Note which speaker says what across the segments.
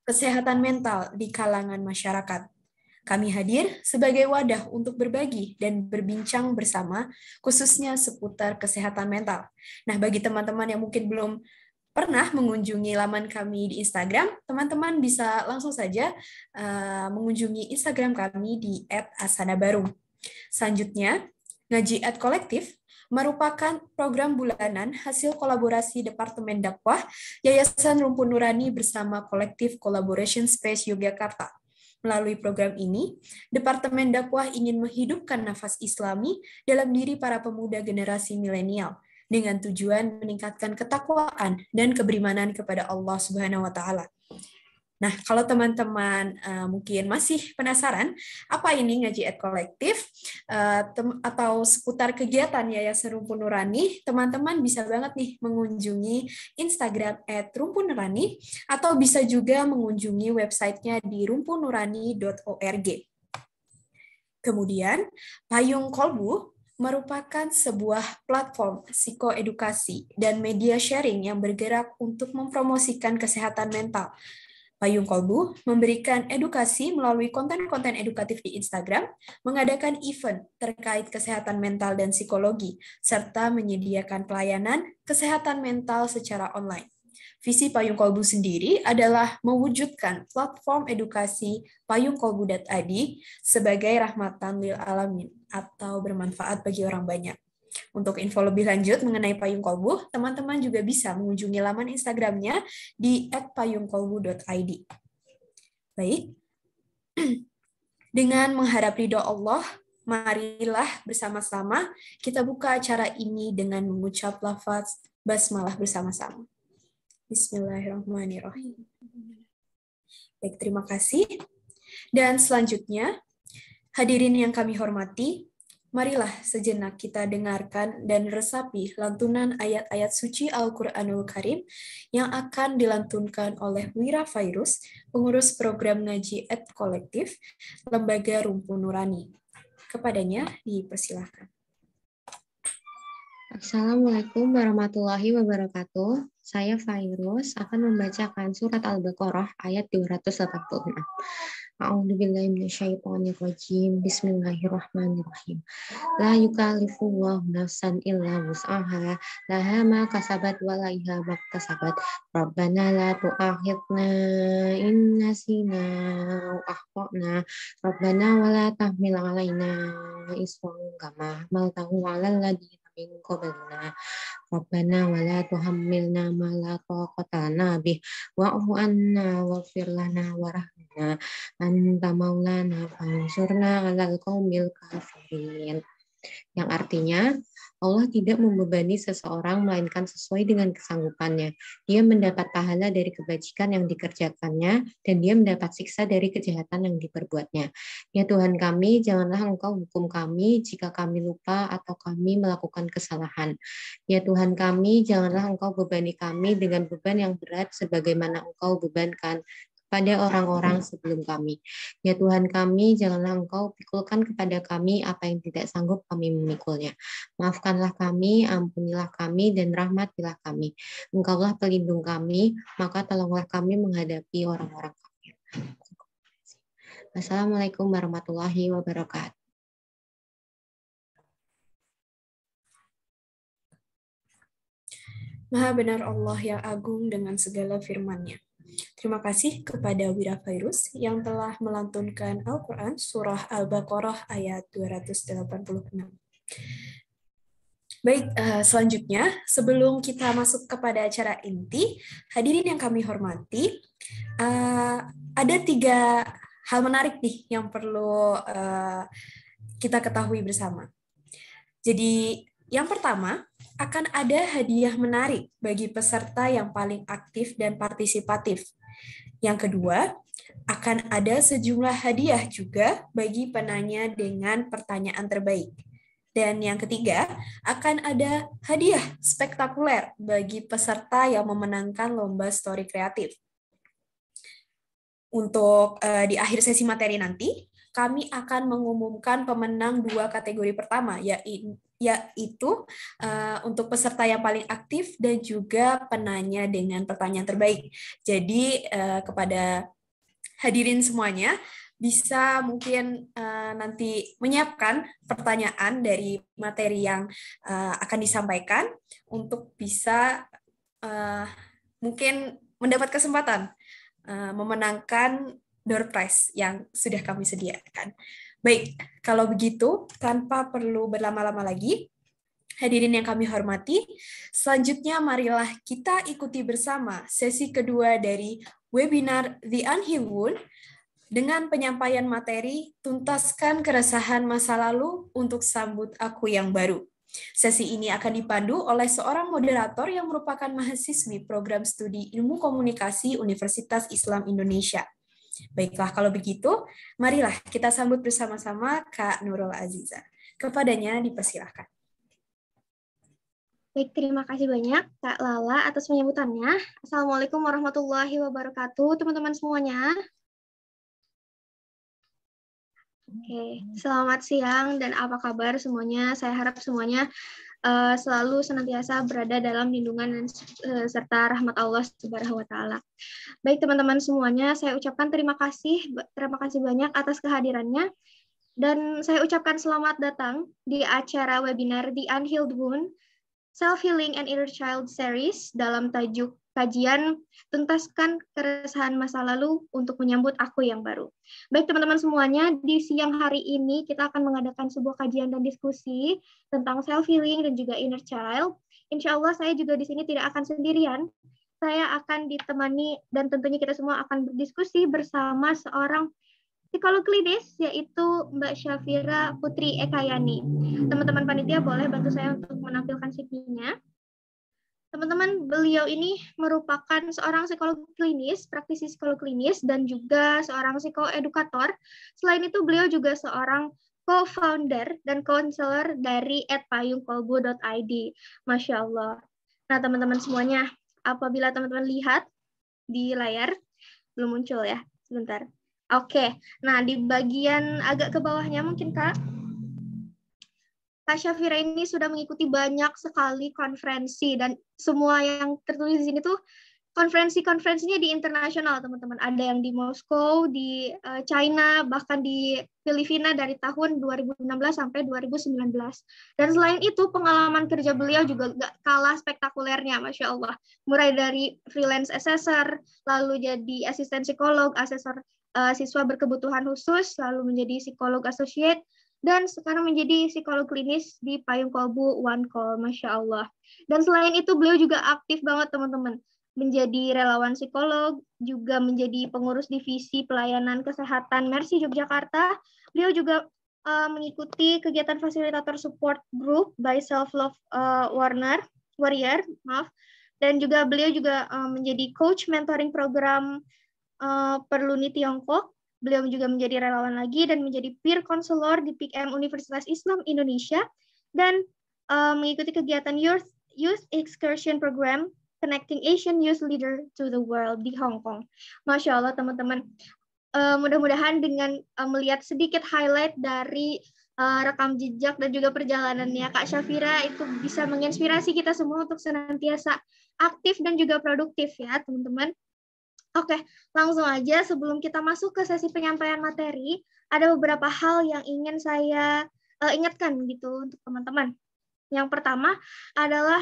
Speaker 1: kesehatan mental di kalangan masyarakat. Kami hadir sebagai wadah untuk berbagi dan berbincang bersama, khususnya seputar kesehatan mental. Nah, bagi teman-teman yang mungkin belum pernah mengunjungi laman kami di Instagram, teman-teman bisa langsung saja mengunjungi Instagram kami di @asanabarum. Selanjutnya, Ngaji Kolektif merupakan program bulanan hasil kolaborasi Departemen Dakwah Yayasan Rumpun Nurani bersama Kolektif Collaboration Space Yogyakarta. Melalui program ini, Departemen Dakwah ingin menghidupkan nafas Islami dalam diri para pemuda generasi milenial dengan tujuan meningkatkan ketakwaan dan keberimanan kepada Allah Subhanahu wa taala. Nah, kalau teman-teman mungkin masih penasaran apa ini Ngaji Kolektif atau seputar kegiatan Yayasan Rumpun Nurani, teman-teman bisa banget nih mengunjungi Instagram @rumpunnurani atau bisa juga mengunjungi websitenya di rumpunnurani.org. Kemudian, Payung Kolbu merupakan sebuah platform psikoedukasi dan media sharing yang bergerak untuk mempromosikan kesehatan mental. Payung Kolbu memberikan edukasi melalui konten-konten edukatif di Instagram, mengadakan event terkait kesehatan mental dan psikologi, serta menyediakan pelayanan kesehatan mental secara online. Visi Payung Kolbu sendiri adalah mewujudkan platform edukasi payungkolbu.id sebagai rahmatan lil alamin atau bermanfaat bagi orang banyak. Untuk info lebih lanjut mengenai Payung Kolbu, teman-teman juga bisa mengunjungi laman Instagramnya di @payungkolbu.id. Baik, dengan mengharap ridho Allah, marilah bersama-sama kita buka acara ini dengan mengucap lafaz basmalah bersama-sama. Bismillahirrahmanirrahim. Baik, terima kasih. Dan selanjutnya, hadirin yang kami hormati, marilah sejenak kita dengarkan dan resapi lantunan ayat-ayat suci Al-Quranul Karim yang akan dilantunkan oleh Wira Fairuz, pengurus program Ngaji Kolektif, Lembaga Rumpun Nurani. Kepadanya dipersilahkan.
Speaker 2: Assalamualaikum warahmatullahi wabarakatuh. Saya Fairuz akan membacakan surat Al-Baqarah ayat 286. A'udzubillahi minasyaitonirrajim. Bismillahirrahmanirrahim. La yukallifullahu nafsan illa wus'aha, laha ma kasabat wa 'alaiha ma kasabat. Rabbana la tu'akhidna in nasina aw akhtana. Rabbana wa la tahmil 'alaina isran kama hamaltahu 'alal ladzina min qablina. Rabbana wa la tuhammilna ma la taqata lana bih wa'fu anna waghfir lana warhamna anta maulana fansurna 'alal qaumil kafirin. Yang artinya, Allah tidak membebani seseorang melainkan sesuai dengan kesanggupannya. Dia mendapat pahala dari kebajikan yang dikerjakannya, dan dia mendapat siksa dari kejahatan yang diperbuatnya. Ya Tuhan kami, janganlah Engkau hukum kami jika kami lupa atau kami melakukan kesalahan. Ya Tuhan kami, janganlah Engkau bebani kami dengan beban yang berat sebagaimana Engkau bebankan pada orang-orang sebelum kami. Ya Tuhan kami, janganlah Engkau pikulkan kepada kami apa yang tidak sanggup kami memikulnya. Maafkanlah kami, ampunilah kami, dan rahmatilah kami. Engkaulah pelindung kami, maka tolonglah kami menghadapi orang-orang kafir. Assalamualaikum warahmatullahi wabarakatuh.
Speaker 1: Maha benar Allah yang agung dengan segala firman-Nya. Terima kasih kepada Wira Fairuz yang telah melantunkan Al-Quran Surah Al-Baqarah ayat 286. Baik, selanjutnya sebelum kita masuk kepada acara inti, hadirin yang kami hormati, ada 3 hal menarik nih yang perlu kita ketahui bersama. Jadi yang pertama, akan ada hadiah menarik bagi peserta yang paling aktif dan partisipatif. Yang kedua, akan ada sejumlah hadiah juga bagi penanya dengan pertanyaan terbaik. Dan yang ketiga, akan ada hadiah spektakuler bagi peserta yang memenangkan lomba story kreatif. Untuk di akhir sesi materi nanti, kami akan mengumumkan pemenang 2 kategori pertama, yaitu untuk peserta yang paling aktif dan juga penanya dengan pertanyaan terbaik. Jadi kepada hadirin semuanya bisa mungkin nanti menyiapkan pertanyaan dari materi yang akan disampaikan untuk bisa mungkin mendapat kesempatan memenangkan door prize yang sudah kami sediakan. Baik, kalau begitu, tanpa perlu berlama-lama lagi, hadirin yang kami hormati, selanjutnya marilah kita ikuti bersama sesi kedua dari webinar The Unhealed Wound dengan penyampaian materi Tuntaskan Keresahan Masa Lalu untuk Sambut Aku Yang Baru. Sesi ini akan dipandu oleh seorang moderator yang merupakan mahasiswi program studi Ilmu Komunikasi Universitas Islam Indonesia. Baiklah, kalau begitu, marilah kita sambut bersama-sama Kak Nurul Aziza. Kepadanya dipersilahkan.
Speaker 3: Baik, terima kasih banyak Kak Lala atas penyambutannya. Assalamualaikum warahmatullahi wabarakatuh, teman-teman semuanya. Oke, selamat siang dan apa kabar semuanya? Saya harap semuanya selalu senantiasa berada dalam lindungan dan serta rahmat Allah Subhanahu wa taala. Baik teman-teman semuanya, saya ucapkan terima kasih banyak atas kehadirannya dan saya ucapkan selamat datang di acara webinar The Unhealed Wound Self-Healing and Inner Child Series dalam tajuk kajian Tuntaskan Keresahan Masa Lalu untuk Menyambut Aku Yang Baru. Baik teman-teman semuanya, di siang hari ini kita akan mengadakan sebuah kajian dan diskusi tentang self-healing dan juga inner child. Insya Allah saya juga di sini tidak akan sendirian. Saya akan ditemani dan tentunya kita semua akan berdiskusi bersama seorang psikolog klinis, yaitu Mbak Syafira Putri Ekayani. Teman-teman panitia boleh bantu saya untuk menampilkan CV-nya. Teman-teman, beliau ini merupakan seorang psikolog klinis, praktisi psikolog klinis, dan juga seorang psikoedukator. Selain itu, beliau juga seorang co-founder dan counselor dari @payungkolbu.id. Masya Allah. Nah, teman-teman semuanya, apabila teman-teman lihat di layar, belum muncul ya, sebentar. Oke, nah di bagian agak ke bawahnya mungkin Kak Syafira ini sudah mengikuti banyak sekali konferensi dan semua yang tertulis di sini tuh konferensinya di internasional teman-teman. Ada yang di Moskow, di China, bahkan di Filipina dari tahun 2016 sampai 2019. Dan selain itu pengalaman kerja beliau juga gak kalah spektakulernya, Masya Allah. Mulai dari freelance assessor, lalu jadi asisten psikolog, asesor siswa berkebutuhan khusus, lalu menjadi psikolog associate, dan sekarang menjadi psikolog klinis di Payung Kolbu One Call, Masya Allah. Dan selain itu beliau juga aktif banget teman-teman, menjadi relawan psikolog, juga menjadi pengurus divisi pelayanan kesehatan Mercy Yogyakarta. Beliau juga mengikuti kegiatan fasilitator support group by Self Love Warrior, dan juga beliau juga menjadi coach mentoring program Perluni Tiongkok. Beliau juga menjadi relawan lagi dan menjadi peer counselor di PIKM Universitas Islam Indonesia dan mengikuti kegiatan Youth Excursion Program Connecting Asian Youth Leader to the World di Hong Kong. Masya Allah teman-teman. Mudah-mudahan dengan melihat sedikit highlight dari rekam jejak dan juga perjalanannya Kak Syafira itu bisa menginspirasi kita semua untuk senantiasa aktif dan juga produktif ya teman-teman. Oke, langsung aja sebelum kita masuk ke sesi penyampaian materi, ada beberapa hal yang ingin saya ingatkan gitu untuk teman-teman. Yang pertama adalah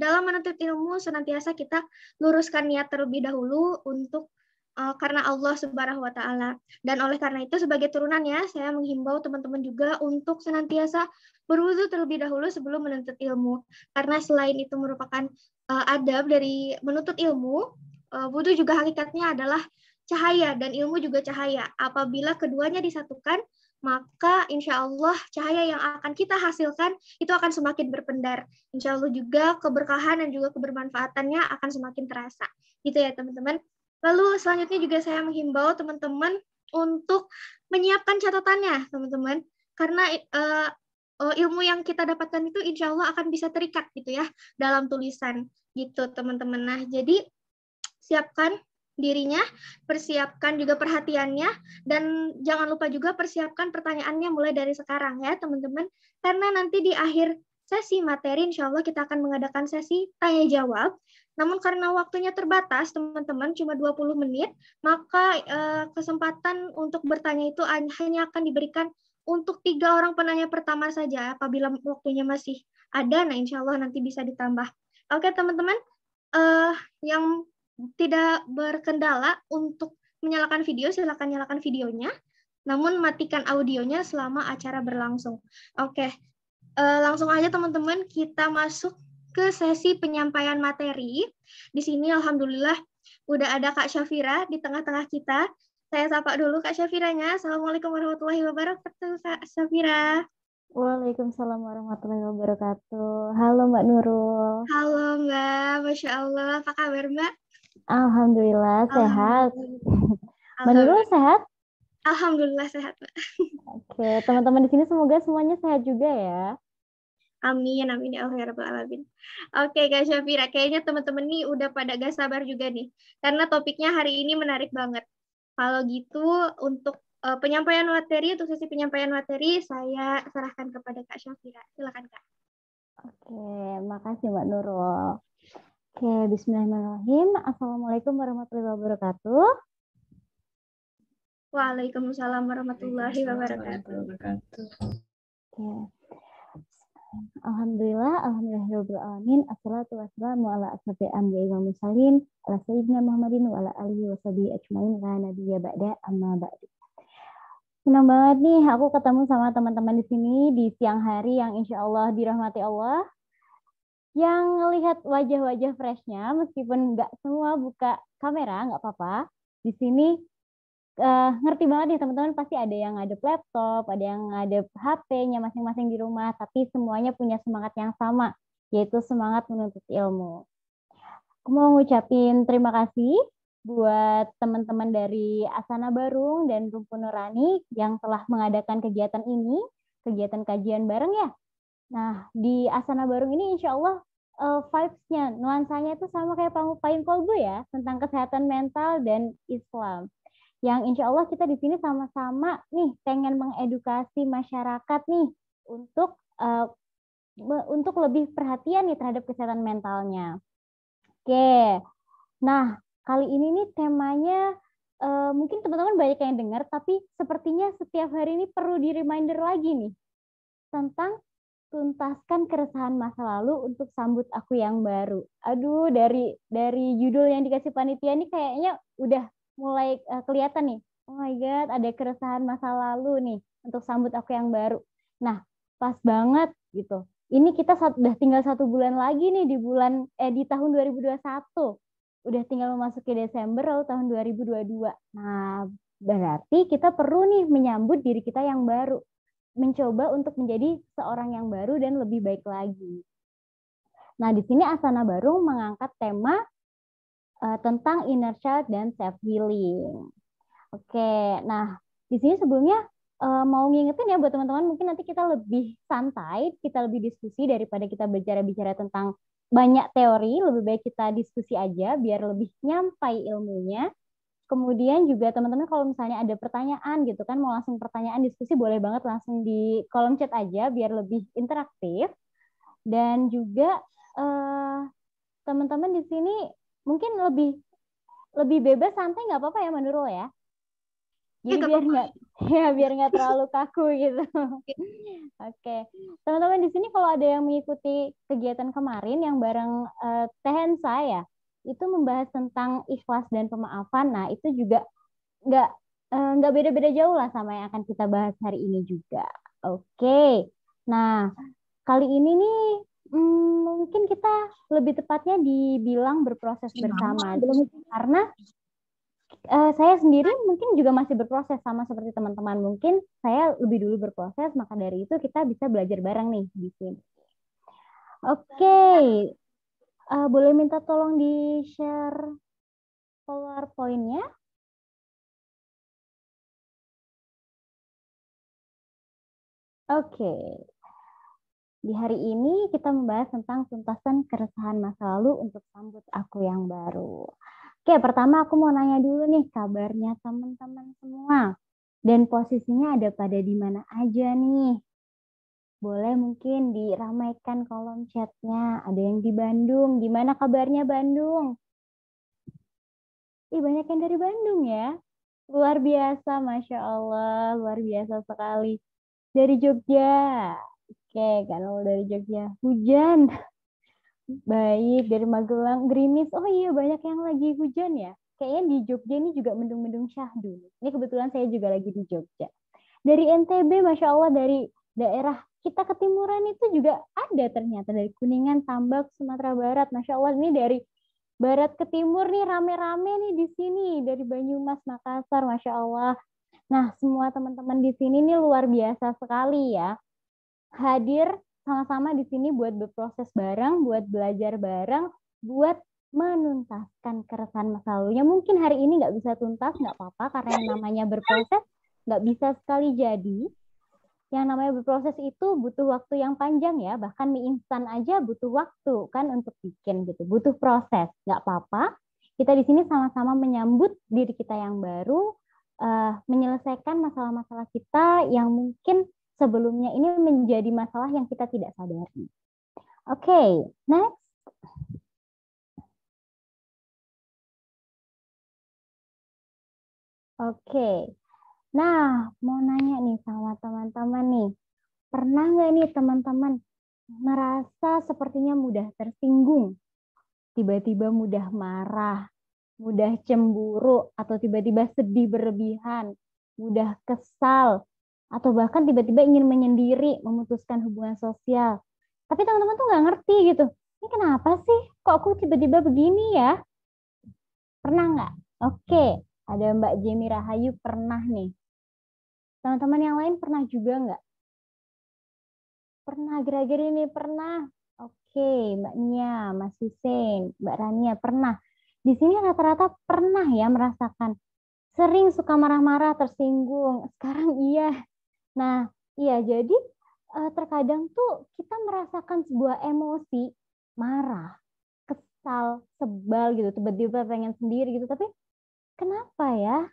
Speaker 3: dalam menuntut ilmu senantiasa kita luruskan niat terlebih dahulu untuk karena Allah Subhanahu wa taala. Dan oleh karena itu sebagai turunannya saya menghimbau teman-teman juga untuk senantiasa berwudu terlebih dahulu sebelum menuntut ilmu. Karena selain itu merupakan adab dari menuntut ilmu, wudu juga hakikatnya adalah cahaya dan ilmu juga cahaya. Apabila keduanya disatukan, maka insya Allah cahaya yang akan kita hasilkan itu akan semakin berpendar. Insya Allah juga keberkahan dan juga kebermanfaatannya akan semakin terasa. Gitu ya teman-teman. Lalu selanjutnya juga saya menghimbau teman-teman untuk menyiapkan catatannya teman-teman. Karena ilmu yang kita dapatkan itu insya Allah akan bisa terikat gitu ya dalam tulisan gitu teman-teman. Nah jadi siapkan dirinya, persiapkan juga perhatiannya, dan jangan lupa juga persiapkan pertanyaannya mulai dari sekarang ya teman-teman, karena nanti di akhir sesi materi insya Allah kita akan mengadakan sesi tanya jawab, namun karena waktunya terbatas teman-teman cuma 20 menit, maka kesempatan untuk bertanya itu hanya akan diberikan untuk 3 orang penanya pertama saja. Apabila waktunya masih ada, nah insya Allah nanti bisa ditambah. Oke teman-teman, yang tidak berkendala untuk menyalakan video, silakan nyalakan videonya, namun matikan audionya selama acara berlangsung. Oke, langsung aja teman-teman kita masuk ke sesi penyampaian materi. Di sini alhamdulillah udah ada Kak Syafira di tengah-tengah kita. Saya sapa dulu Kak Syafiranya. Assalamualaikum warahmatullahi wabarakatuh, Kak Syafira.
Speaker 4: Waalaikumsalam warahmatullahi wabarakatuh. Halo Mbak Nurul.
Speaker 3: Halo Mbak, Masya Allah. Apa kabar Mbak?
Speaker 4: Alhamdulillah sehat. Mbak Nurul sehat?
Speaker 3: Alhamdulillah sehat Mbak.
Speaker 4: Oke, teman-teman di sini semoga semuanya sehat juga ya.
Speaker 3: Amin, amin ya Allah ya Rabbal Alamin. Oke Kak Syafira, kayaknya teman-teman nih udah pada gak sabar juga nih. Karena topiknya hari ini menarik banget. Kalau gitu untuk penyampaian materi, untuk sesi penyampaian materi, saya serahkan kepada Kak Syafira. Silakan Kak.
Speaker 4: Oke, makasih Mbak Nurul. Oke, bismillahirrahmanirrahim. Assalamualaikum warahmatullahi wabarakatuh.
Speaker 3: Waalaikumsalam warahmatullahi wabarakatuh.
Speaker 4: Oke. Alhamdulillahirobbilalamin. Assalatu wassalamu ala asrofil anbiya'i wal mursalin ala sayyidina Muhammadin wa ala alihi washabihi ajmain la nabiyya ba'da amma ba'du. Senang banget nih aku ketemu sama teman-teman di sini di siang hari yang insya Allah dirahmati Allah. Yang lihat wajah-wajah freshnya, meskipun nggak semua buka kamera, nggak apa-apa. Di sini ngerti banget nih teman-teman, pasti ada yang ngadep laptop, ada yang ngadep HP-nya masing-masing di rumah, tapi semuanya punya semangat yang sama, yaitu semangat menuntut ilmu. Aku mau ngucapin terima kasih buat teman-teman dari Asana Barung dan Rumpun Nurani yang telah mengadakan kegiatan ini, kegiatan kajian bareng ya. Nah, di Asana Barung ini insya Allah vibes-nya, nuansanya itu sama kayak Payung Kolbu ya, tentang kesehatan mental dan Islam. Yang insya Allah kita di sini sama-sama nih pengen mengedukasi masyarakat nih untuk lebih perhatian nih terhadap kesehatan mentalnya. Oke, nah kali ini nih temanya mungkin teman-teman banyak yang dengar, tapi sepertinya setiap hari ini perlu di-reminder lagi nih tentang tuntaskan keresahan masa lalu untuk sambut aku yang baru. Aduh, dari judul yang dikasih panitia nih kayaknya udah mulai kelihatan nih. Oh my God, ada keresahan masa lalu nih untuk sambut aku yang baru. Nah, pas banget gitu. Ini kita udah tinggal 1 bulan lagi nih di tahun 2021. Udah tinggal memasuki Desember lalu tahun 2022. Nah, berarti kita perlu nih menyambut diri kita yang baru. Mencoba untuk menjadi seorang yang baru dan lebih baik lagi. Nah, di sini Asana Barung mengangkat tema tentang inner child dan self healing. Oke, nah di sini sebelumnya mau ngingetin ya buat teman-teman, mungkin nanti kita lebih santai, kita lebih diskusi daripada kita bicara-bicara tentang banyak teori, lebih baik kita diskusi aja biar lebih nyampai ilmunya. Kemudian juga teman-teman kalau misalnya ada pertanyaan gitu kan, mau langsung pertanyaan diskusi boleh banget langsung di kolom chat aja biar lebih interaktif. Dan juga teman-teman di sini mungkin lebih bebas santai nggak apa-apa ya menurut ya. Jadi biar nggak terlalu kaku gitu. Oke. Teman-teman di sini kalau ada yang mengikuti kegiatan kemarin yang bareng Tehensa ya, itu membahas tentang ikhlas dan pemaafan. Nah, itu juga nggak beda-beda jauh lah sama yang akan kita bahas hari ini juga. Oke. Nah, kali ini nih mungkin kita lebih tepatnya dibilang berproses bersama. Karena saya sendiri mungkin juga masih berproses sama seperti teman-teman. Mungkin saya lebih dulu berproses, maka dari itu kita bisa belajar bareng nih di sini. Oke. Boleh minta tolong di-share PowerPoint-nya? Oke. Di hari ini kita membahas tentang tuntasan keresahan masa lalu untuk sambut aku yang baru. Oke, pertama aku mau nanya dulu nih kabarnya teman-teman semua. Dan posisinya ada pada di mana aja nih? Boleh mungkin diramaikan kolom chatnya. Ada yang di Bandung. Gimana kabarnya Bandung? Ih, banyak yang dari Bandung ya. Luar biasa, Masya Allah. Luar biasa sekali. Dari Jogja. Oke, kan dari Jogja. Hujan. Baik, dari Magelang, gerimis. Oh iya, banyak yang lagi hujan ya. Kayaknya di Jogja ini juga mendung-mendung syahdu. Ini kebetulan saya juga lagi di Jogja. Dari NTB, Masya Allah, dari daerah kita ketimuran itu juga ada ternyata. Dari Kuningan, Tambak, Sumatera Barat. Masya Allah, ini dari barat ke timur nih, rame-rame nih di sini. Dari Banyumas, Makassar, Masya Allah. Nah, semua teman-teman di sini nih luar biasa sekali ya. Hadir sama-sama di sini buat berproses bareng, buat belajar bareng, buat menuntaskan keresahan masa lalunya. Mungkin hari ini nggak bisa tuntas, nggak apa-apa, karena yang namanya berproses nggak bisa sekali jadi. Yang namanya berproses itu butuh waktu yang panjang ya, bahkan mie instan aja butuh waktu kan untuk bikin gitu, butuh proses. Nggak apa-apa, kita di sini sama-sama menyambut diri kita yang baru, menyelesaikan masalah-masalah kita yang mungkin sebelumnya ini menjadi masalah yang kita tidak sadari. Oke, next. Oke, nah mau nanya nih sama teman-teman nih, pernah nggak nih teman-teman merasa sepertinya mudah tersinggung, tiba-tiba mudah marah, mudah cemburu, atau tiba-tiba sedih berlebihan, mudah kesal, atau bahkan tiba-tiba ingin menyendiri, memutuskan hubungan sosial. Tapi teman-teman tuh nggak ngerti gitu. Ini kenapa sih? Kok aku tiba-tiba begini ya? Pernah nggak? Oke, ada Mbak Jemi Rahayu pernah nih. Teman-teman yang lain pernah juga nggak? Pernah, akhir-akhir ini pernah. Oke, Mbak Nia, Mas Hussein, Mbak Rania pernah. Di sini rata-rata pernah ya merasakan. Sering suka marah-marah, tersinggung. Sekarang iya. Nah, iya jadi terkadang tuh kita merasakan sebuah emosi, marah, kesal, sebal gitu, tiba-tiba pengen sendiri gitu. Tapi kenapa ya?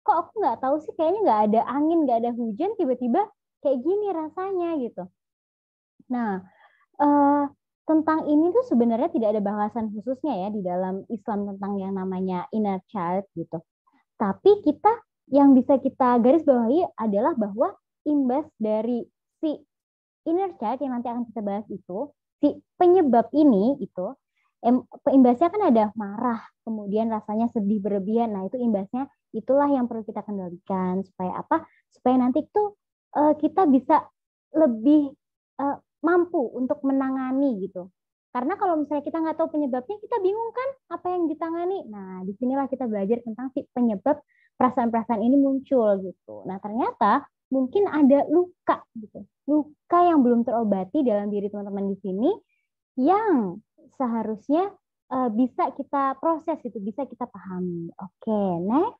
Speaker 4: Kok aku nggak tahu sih, kayaknya nggak ada angin, nggak ada hujan, tiba-tiba kayak gini rasanya gitu. Nah, tentang ini tuh sebenarnya tidak ada bahasan khususnya ya di dalam Islam tentang yang namanya inner child gitu. Tapi kita yang bisa kita garis bawahi adalah bahwa imbas dari si inner child yang nanti akan kita bahas itu, si penyebab ini itu, imbasnya kan ada marah, kemudian rasanya sedih berlebihan. Nah, itu imbasnya, itulah yang perlu kita kendalikan supaya apa? Supaya nanti itu kita bisa lebih mampu untuk menangani gitu. Karena kalau misalnya kita nggak tahu penyebabnya, kita bingung kan apa yang ditangani. Nah, disinilah kita belajar tentang si penyebab perasaan-perasaan ini muncul gitu. Nah, ternyata mungkin ada luka gitu. Luka yang belum terobati dalam diri teman-teman di sini yang seharusnya bisa kita proses gitu, bisa kita pahami. Oke, next.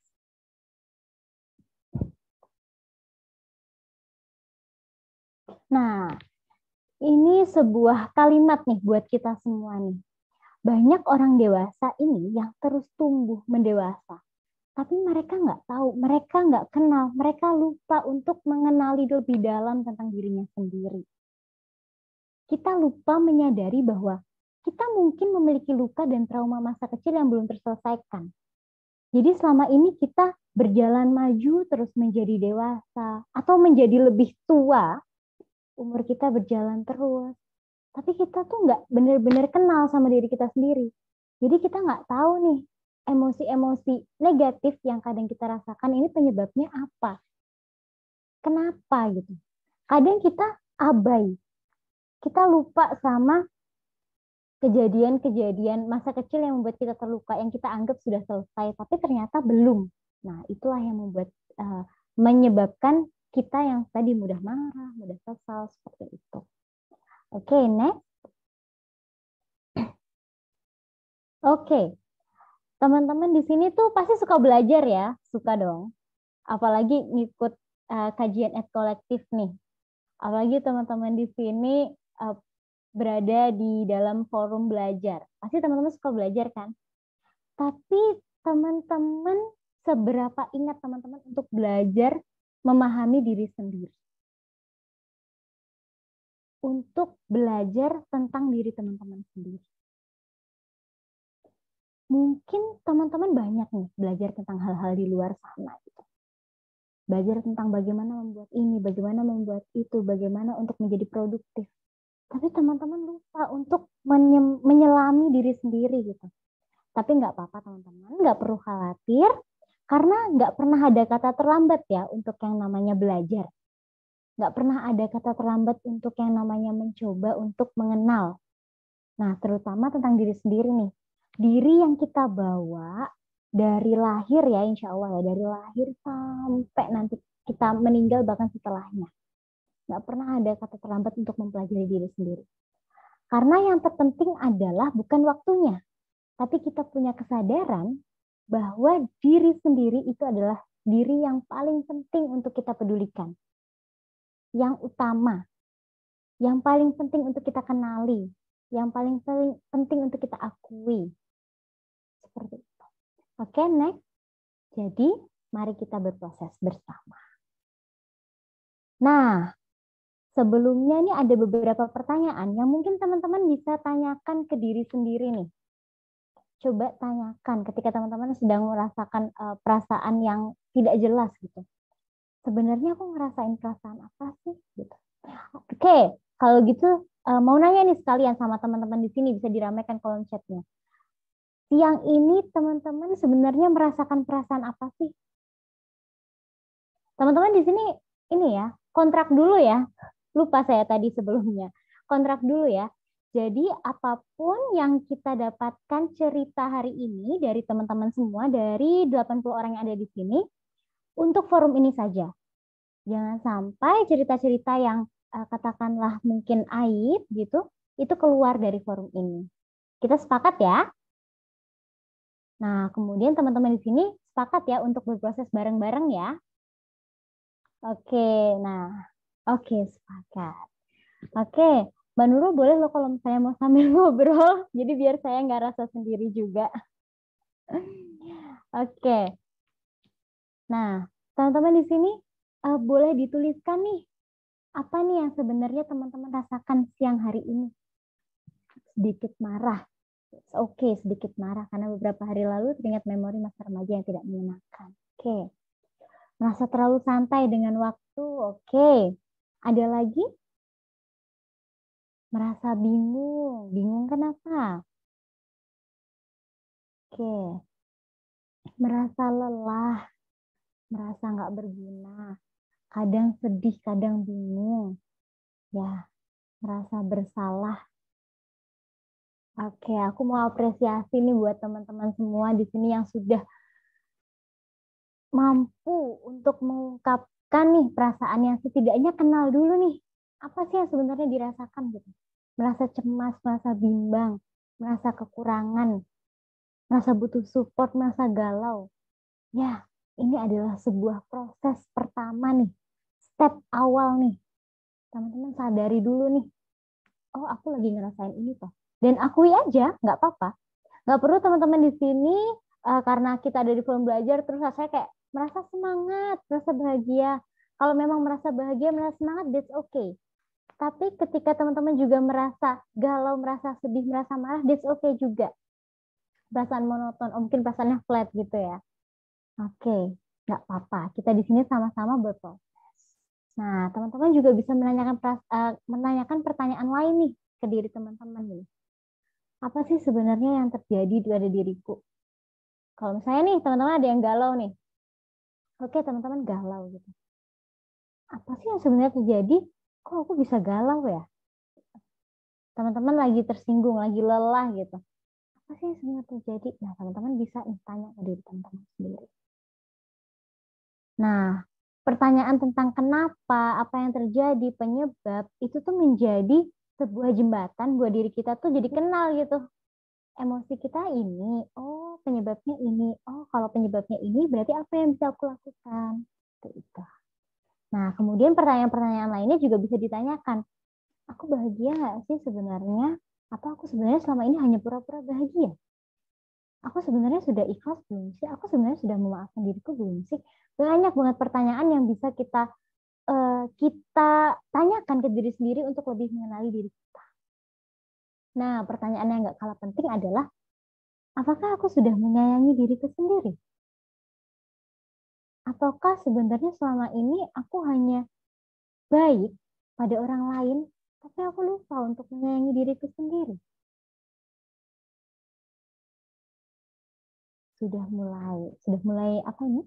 Speaker 4: Nah, ini sebuah kalimat nih buat kita semua nih. Banyak orang dewasa ini yang terus tumbuh mendewasa. Tapi mereka nggak tahu, mereka nggak kenal, mereka lupa untuk mengenali lebih dalam tentang dirinya sendiri. Kita lupa menyadari bahwa kita mungkin memiliki luka dan trauma masa kecil yang belum terselesaikan. Jadi selama ini kita berjalan maju terus menjadi dewasa atau menjadi lebih tua, umur kita berjalan terus. Tapi kita tuh nggak benar-benar kenal sama diri kita sendiri. Jadi kita nggak tahu nih emosi-emosi negatif yang kadang kita rasakan ini penyebabnya apa. Kenapa gitu. Kadang kita abai. Kita lupa sama kejadian-kejadian masa kecil yang membuat kita terluka, yang kita anggap sudah selesai, tapi ternyata belum. Nah, itulah yang membuat menyebabkan kita yang tadi mudah marah, mudah kesal, seperti itu. Oke, next. Oke, teman-teman di sini tuh pasti suka belajar ya, suka dong. Apalagi ngikut kajian ed kolektif nih. Apalagi teman-teman di sini berada di dalam forum belajar. Pasti teman-teman suka belajar kan? Tapi teman-teman, seberapa ingat teman-teman untuk belajar memahami diri sendiri? Untuk belajar tentang diri teman-teman sendiri. Mungkin teman-teman banyak nih belajar tentang hal-hal di luar sana. Gitu. Belajar tentang bagaimana membuat ini, bagaimana membuat itu, bagaimana untuk menjadi produktif. Tapi teman-teman lupa untuk menyelami diri sendiri gitu. Tapi nggak apa-apa teman-teman, nggak perlu khawatir. Karena nggak pernah ada kata terlambat ya untuk yang namanya belajar. Nggak pernah ada kata terlambat untuk yang namanya mencoba untuk mengenal. Nah, terutama tentang diri sendiri nih. Diri yang kita bawa dari lahir ya, insya Allah ya, dari lahir sampai nanti kita meninggal bahkan setelahnya. Nggak pernah ada kata terlambat untuk mempelajari diri sendiri. Karena yang terpenting adalah bukan waktunya, tapi kita punya kesadaran bahwa diri sendiri itu adalah diri yang paling penting untuk kita pedulikan. Yang utama, yang paling penting untuk kita kenali, yang paling penting untuk kita akui. Seperti itu. Oke, next. Jadi, mari kita berproses bersama. Nah, sebelumnya ini ada beberapa pertanyaan yang mungkin teman-teman bisa tanyakan ke diri sendiri nih. Coba tanyakan ketika teman-teman sedang merasakan perasaan yang tidak jelas gitu. Sebenarnya aku ngerasain perasaan apa sih? Gitu. Oke, kalau gitu mau nanya nih sekalian sama teman-teman di sini, bisa diramaikan kolom chatnya. Siang ini teman-teman sebenarnya merasakan perasaan apa sih? Teman-teman di sini ini ya, kontrak dulu ya. Lupa saya tadi sebelumnya. Kontrak dulu ya. Jadi apapun yang kita dapatkan cerita hari ini dari teman-teman semua, dari 80 orang yang ada di sini, untuk forum ini saja. Jangan sampai cerita-cerita yang katakanlah mungkin aib gitu, itu keluar dari forum ini. Kita sepakat ya? Nah, kemudian teman-teman di sini sepakat ya untuk berproses bareng-bareng ya. Oke, sepakat. Oke, Mbak Nurul boleh loh kalau misalnya mau sambil ngobrol, jadi biar saya nggak rasa sendiri juga. Oke. Nah, teman-teman di sini boleh dituliskan nih, apa nih yang sebenarnya teman-teman rasakan siang hari ini? Sedikit marah. Oke, sedikit marah karena beberapa hari lalu teringat memori masa remaja yang tidak menyenangkan. Oke. Merasa terlalu santai dengan waktu. Oke. Ada lagi? Merasa bingung. Bingung kenapa? Oke. Merasa lelah. Merasa nggak berguna. Kadang sedih, kadang bingung. Ya, merasa bersalah. Oke, aku mau apresiasi nih buat teman-teman semua di sini yang sudah mampu untuk mengungkapkan nih perasaan yang setidaknya kenal dulu nih. Apa sih yang sebenarnya dirasakan gitu? Merasa cemas, merasa bimbang, merasa kekurangan, merasa butuh support, merasa galau. Ya, ini adalah sebuah proses pertama nih. Step awal nih. Teman-teman sadari dulu nih. Oh, aku lagi ngerasain ini toh. Dan akui aja, nggak apa-apa. Nggak perlu teman-teman di sini karena kita ada di forum belajar terus rasanya kayak merasa semangat, merasa bahagia. Kalau memang merasa bahagia, merasa semangat, that's okay. Tapi ketika teman-teman juga merasa galau, merasa sedih, merasa marah, that's okay juga. Perasaan monoton, mungkin perasaannya flat gitu ya. Oke, nggak apa-apa. Kita di sini sama-sama berproses. Nah, teman-teman juga bisa menanyakan pertanyaan lain nih ke diri teman-teman nih. Apa sih sebenarnya yang terjadi pada diriku? Kalau misalnya nih teman-teman ada yang galau nih. Oke, teman-teman galau gitu. Apa sih yang sebenarnya terjadi? Kok aku bisa galau ya? Teman-teman lagi tersinggung, lagi lelah gitu. Apa sih yang sebenarnya terjadi? Nah, teman-teman bisa nih tanya ke diri teman-teman sendiri. Nah, pertanyaan tentang kenapa, apa yang terjadi, penyebab, itu tuh menjadi sebuah jembatan buat diri kita tuh jadi kenal gitu. Emosi kita ini, oh penyebabnya ini, oh kalau penyebabnya ini berarti apa yang bisa aku lakukan? Itu. Nah, kemudian pertanyaan-pertanyaan lainnya juga bisa ditanyakan. Aku bahagia nggak sih sebenarnya? Apa aku sebenarnya selama ini hanya pura-pura bahagia? Aku sebenarnya sudah ikhlas belum sih? Aku sebenarnya sudah memaafkan diriku belum sih? Banyak banget pertanyaan yang bisa kita tanyakan ke diri sendiri untuk lebih mengenali diri kita. Nah, pertanyaan yang nggak kalah penting adalah, apakah aku sudah menyayangi diriku sendiri? Ataukah sebenarnya selama ini aku hanya baik pada orang lain, tapi aku lupa untuk menyayangi diriku sendiri? Sudah mulai apa ini?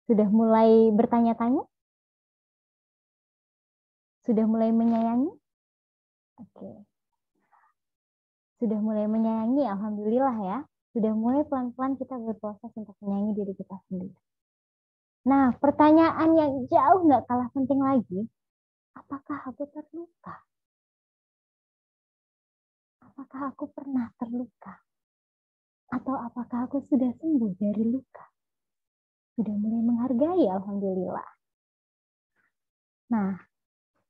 Speaker 4: Sudah mulai bertanya-tanya? Sudah mulai menyayangi? Oke. Sudah mulai menyayangi, alhamdulillah ya. Sudah mulai pelan-pelan kita berproses untuk menyayangi diri kita sendiri. Nah, pertanyaan yang jauh nggak kalah penting lagi, apakah aku terluka? Apakah aku pernah terluka? Atau apakah aku sudah sembuh dari luka? Sudah mulai menghargai, alhamdulillah. Nah,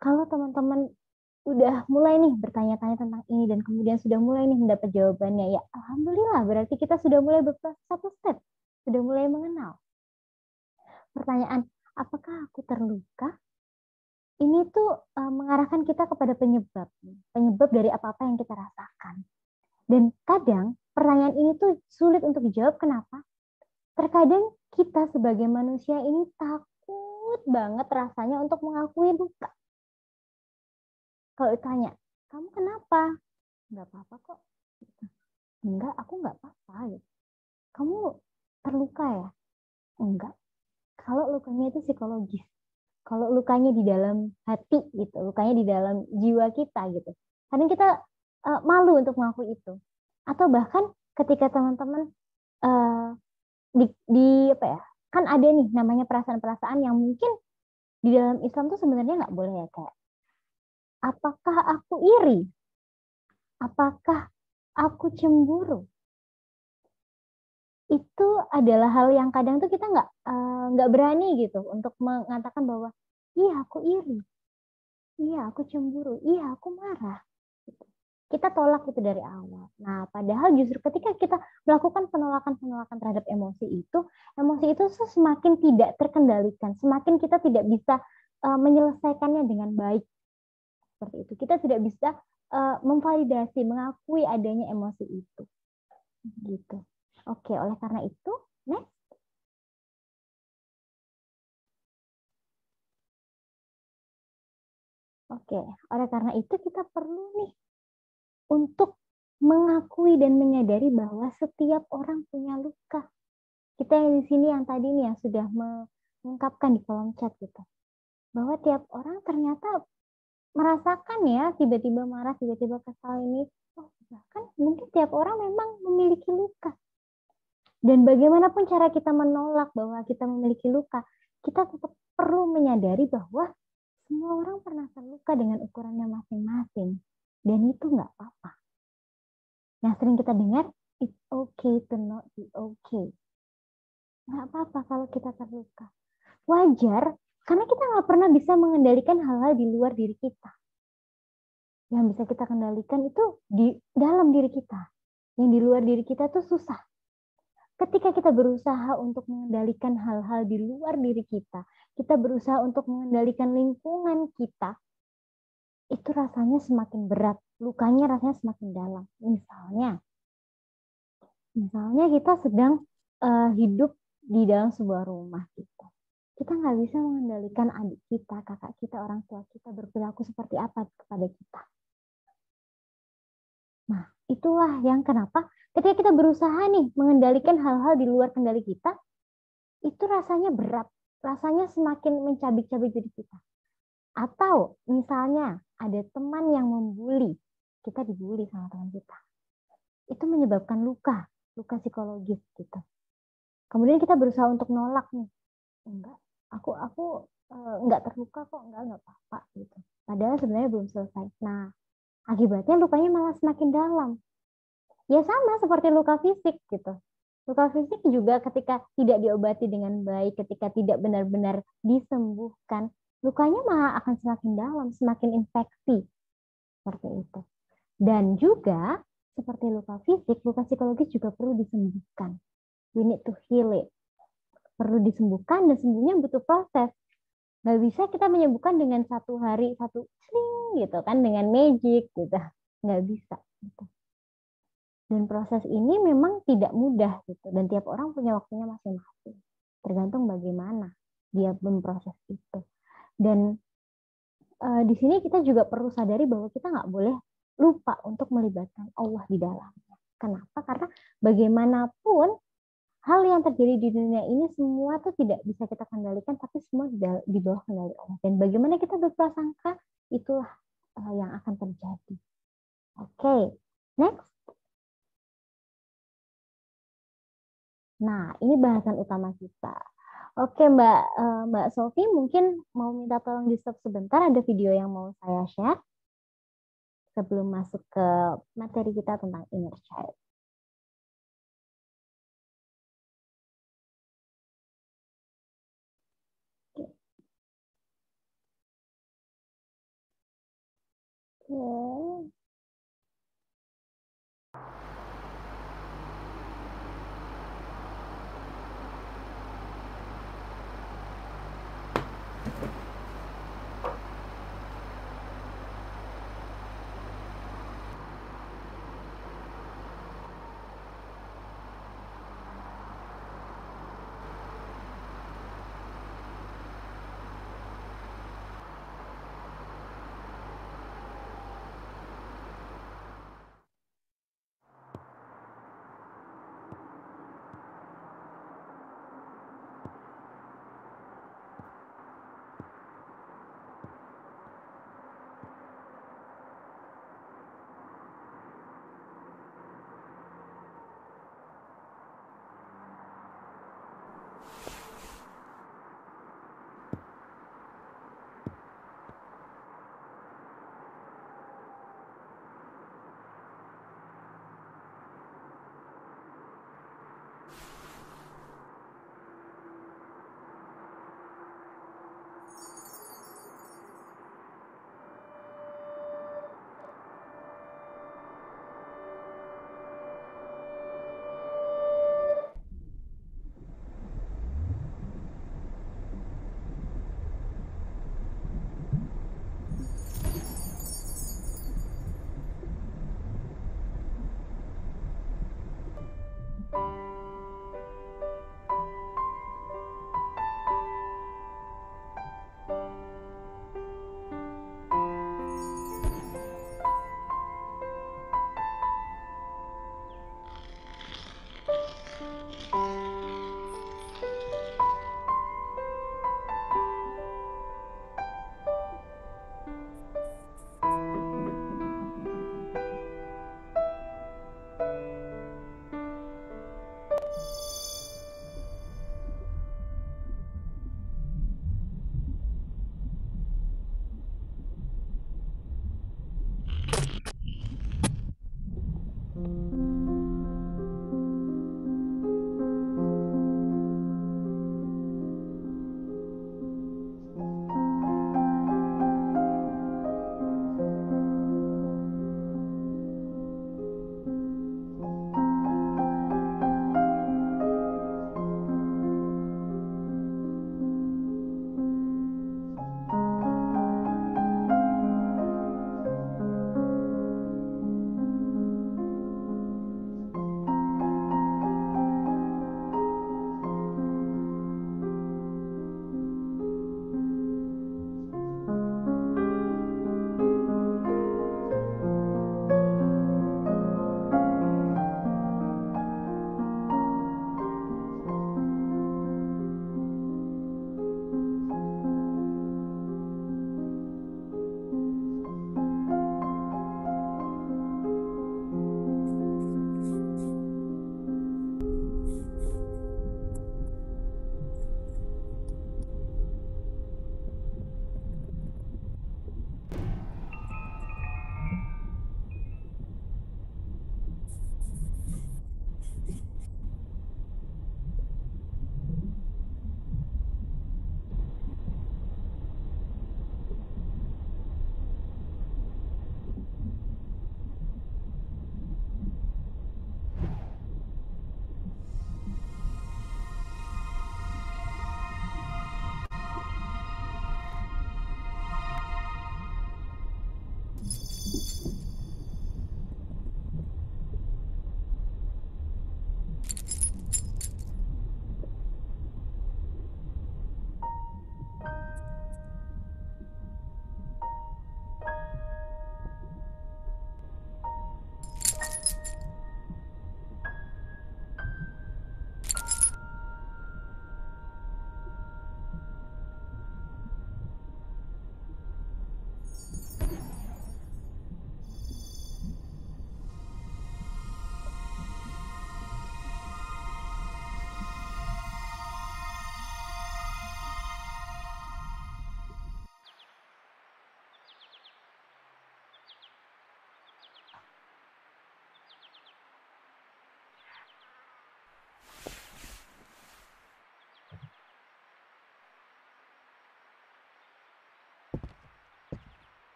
Speaker 4: kalau teman-teman udah mulai nih bertanya-tanya tentang ini dan kemudian sudah mulai nih mendapat jawabannya, ya alhamdulillah, berarti kita sudah mulai berproses satu step, sudah mulai mengenal. Pertanyaan, apakah aku terluka? Ini tuh mengarahkan kita kepada penyebab dari apa-apa yang kita rasakan. Dan kadang pertanyaan ini tuh sulit untuk dijawab. Kenapa? Terkadang kita sebagai manusia ini takut banget rasanya untuk mengakui luka. Kalau ditanya, kamu kenapa? Nggak apa-apa kok. Enggak, aku nggak apa-apa. Kamu terluka ya? Enggak. Kalau lukanya itu psikologis. Kalau lukanya di dalam hati gitu, lukanya di dalam jiwa kita gitu. Kadang kita malu untuk mengakui itu. Atau bahkan ketika teman-teman di apa ya? Kan ada nih namanya perasaan-perasaan yang mungkin di dalam Islam tuh sebenarnya nggak boleh ya, kayak apakah aku iri? Apakah aku cemburu? Itu adalah hal yang kadang tuh kita nggak berani gitu untuk mengatakan bahwa iya aku iri, iya aku cemburu, iya aku marah. Kita tolak itu dari awal. Nah, padahal justru ketika kita melakukan penolakan terhadap emosi itu semakin tidak terkendalikan, semakin kita tidak bisa menyelesaikannya dengan baik. Seperti itu. Kita tidak bisa memvalidasi, mengakui adanya emosi itu. Gitu. Oke, oleh karena itu, next. Oke, oleh karena itu kita perlu nih untuk mengakui dan menyadari bahwa setiap orang punya luka. Kita yang di sini yang tadi nih yang sudah mengungkapkan di kolom chat gitu. Bahwa tiap orang ternyata merasakan ya tiba-tiba marah, tiba-tiba kesal ini. Oh, bahkan mungkin tiap orang memang memiliki luka. Dan bagaimanapun cara kita menolak bahwa kita memiliki luka, kita tetap perlu menyadari bahwa semua orang pernah terluka dengan ukurannya masing-masing. Dan itu nggak apa-apa. Nah, sering kita dengar, it's okay to not be okay. Nggak apa-apa kalau kita terluka. Wajar, karena kita nggak pernah bisa mengendalikan hal-hal di luar diri kita. Yang bisa kita kendalikan itu di dalam diri kita. Yang di luar diri kita tuh susah. Ketika kita berusaha untuk mengendalikan hal-hal di luar diri kita berusaha untuk mengendalikan lingkungan kita, itu rasanya semakin berat, lukanya rasanya semakin dalam. Misalnya kita sedang hidup di dalam sebuah rumah kita. Kita nggak bisa mengendalikan adik kita, kakak kita, orang tua kita berperilaku seperti apa kepada kita. Nah, itulah yang kenapa ketika kita berusaha nih mengendalikan hal-hal di luar kendali kita, itu rasanya berat, rasanya semakin mencabik-cabik diri kita. Atau misalnya ada teman yang membuli, kita dibully sama teman kita. Itu menyebabkan luka psikologis gitu. Kemudian kita berusaha untuk nolak nih. Enggak, aku enggak terluka kok, enggak apa-apa gitu. Padahal sebenarnya belum selesai. Nah, akibatnya lukanya malah semakin dalam. Ya sama seperti luka fisik gitu. Luka fisik juga ketika tidak diobati dengan baik, ketika tidak benar-benar disembuhkan, lukanya malah akan semakin dalam, semakin infeksi. Seperti itu. Dan juga seperti luka fisik, luka psikologis juga perlu disembuhkan. We need to heal it. Perlu disembuhkan dan sembuhnya butuh proses. Nggak bisa kita menyembuhkan dengan satu hari, satu sling gitu kan, dengan magic gitu. Nggak bisa. Gitu. Dan proses ini memang tidak mudah gitu. Dan tiap orang punya waktunya masing-masing. Tergantung bagaimana dia memproses itu. Dan di sini kita juga perlu sadari bahwa kita nggak boleh lupa untuk melibatkan Allah di dalamnya. Kenapa? Karena bagaimanapun hal yang terjadi di dunia ini semua tuh tidak bisa kita kendalikan, tapi semua di bawah kendali Allah. Dan bagaimana kita berprasangka, itulah yang akan terjadi. Oke, next. Nah, ini bahasan utama kita. Oke, Mbak Sofi, mungkin mau minta tolong di stop sebentar, ada video yang mau saya share sebelum masuk ke materi kita tentang inner child. Oke.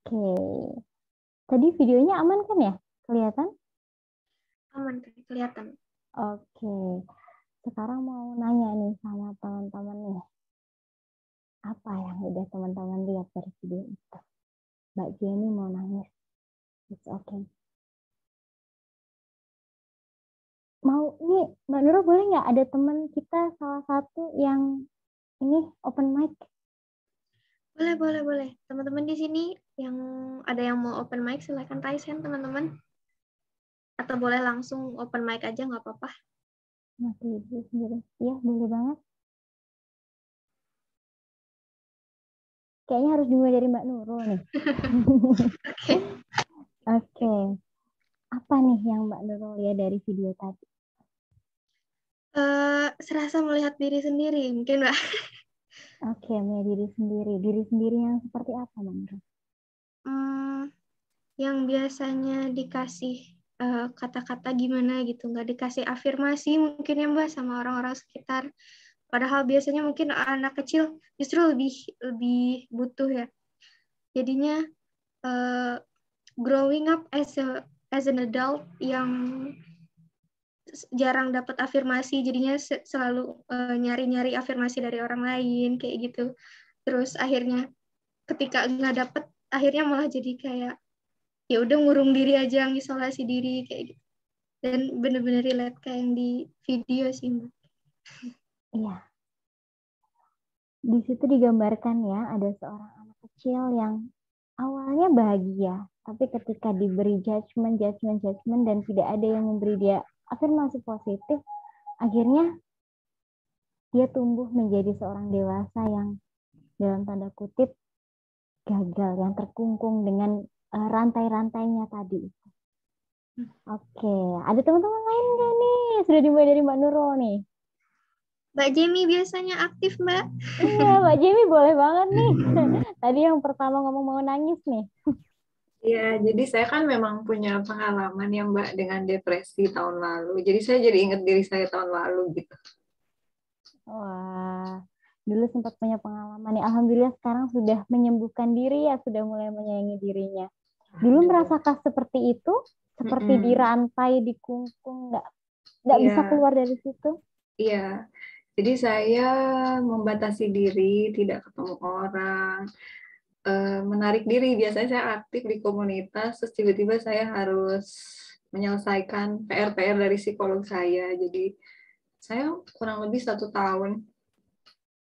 Speaker 4: Oke. Tadi videonya aman kan ya? Kelihatan?
Speaker 3: Aman, kelihatan.
Speaker 4: Oke. Sekarang mau nanya nih sama teman-teman nih. Apa yang udah teman-teman lihat dari video itu? Mbak Jenny mau nangis. It's okay. Mau nih, Mbak Nurul boleh nggak ada teman kita salah satu yang ini open mic?
Speaker 3: Boleh. Teman-teman di sini yang ada yang mau open mic, silahkan raise hand teman-teman. Atau boleh langsung open mic aja, nggak apa-apa.
Speaker 4: Masih ibu sendiri. Iya, boleh banget. Kayaknya harus dimulai dari Mbak Nurul nih.
Speaker 3: Oke.
Speaker 4: Oke. Apa nih yang Mbak Nurul lihat dari video tadi?
Speaker 3: Serasa melihat diri sendiri, mungkin Mbak.
Speaker 4: Oke, melihat diri sendiri. Diri sendiri yang seperti apa, Mbak Nurul?
Speaker 3: Yang biasanya dikasih kata-kata gimana gitu, nggak dikasih afirmasi mungkin ya Mbak sama orang-orang sekitar. Padahal biasanya mungkin anak kecil justru lebih butuh ya. Jadinya growing up as an adult yang jarang dapat afirmasi, jadinya selalu nyari-nyari afirmasi dari orang lain kayak gitu. Terus akhirnya ketika nggak dapet, akhirnya malah jadi kayak ya udah ngurung diri aja, ngisolasi diri kayak gitu. Dan bener-bener relate kayak yang di video sih Mbak.
Speaker 4: Iya. Di situ digambarkan ya, ada seorang anak kecil yang awalnya bahagia, tapi ketika diberi judgment dan tidak ada yang memberi dia afirmasi positif, akhirnya dia tumbuh menjadi seorang dewasa yang dalam tanda kutip gagal, yang terkungkung dengan rantai-rantainya tadi. Oke, ada teman-teman lain nggak nih? Sudah dimulai dari Mbak Nurul nih.
Speaker 3: Mbak Jamie biasanya aktif Mbak.
Speaker 4: Iya, Mbak Jamie boleh banget nih. Tadi yang pertama ngomong mau nangis nih.
Speaker 5: Iya, jadi saya kan memang punya pengalaman ya Mbak dengan depresi tahun lalu. Jadi saya jadi ingat diri saya tahun lalu gitu.
Speaker 4: Wah, dulu sempat punya pengalaman nih. Alhamdulillah sekarang sudah menyembuhkan diri ya, sudah mulai menyayangi dirinya. Dulu merasakah seperti itu? Seperti dirantai, dikungkung, nggak bisa keluar dari situ?
Speaker 5: Iya, jadi saya membatasi diri, tidak ketemu orang, menarik diri. Biasanya saya aktif di komunitas, terus tiba-tiba saya harus menyelesaikan PR-PR dari psikolog saya. Jadi saya kurang lebih 1 tahun.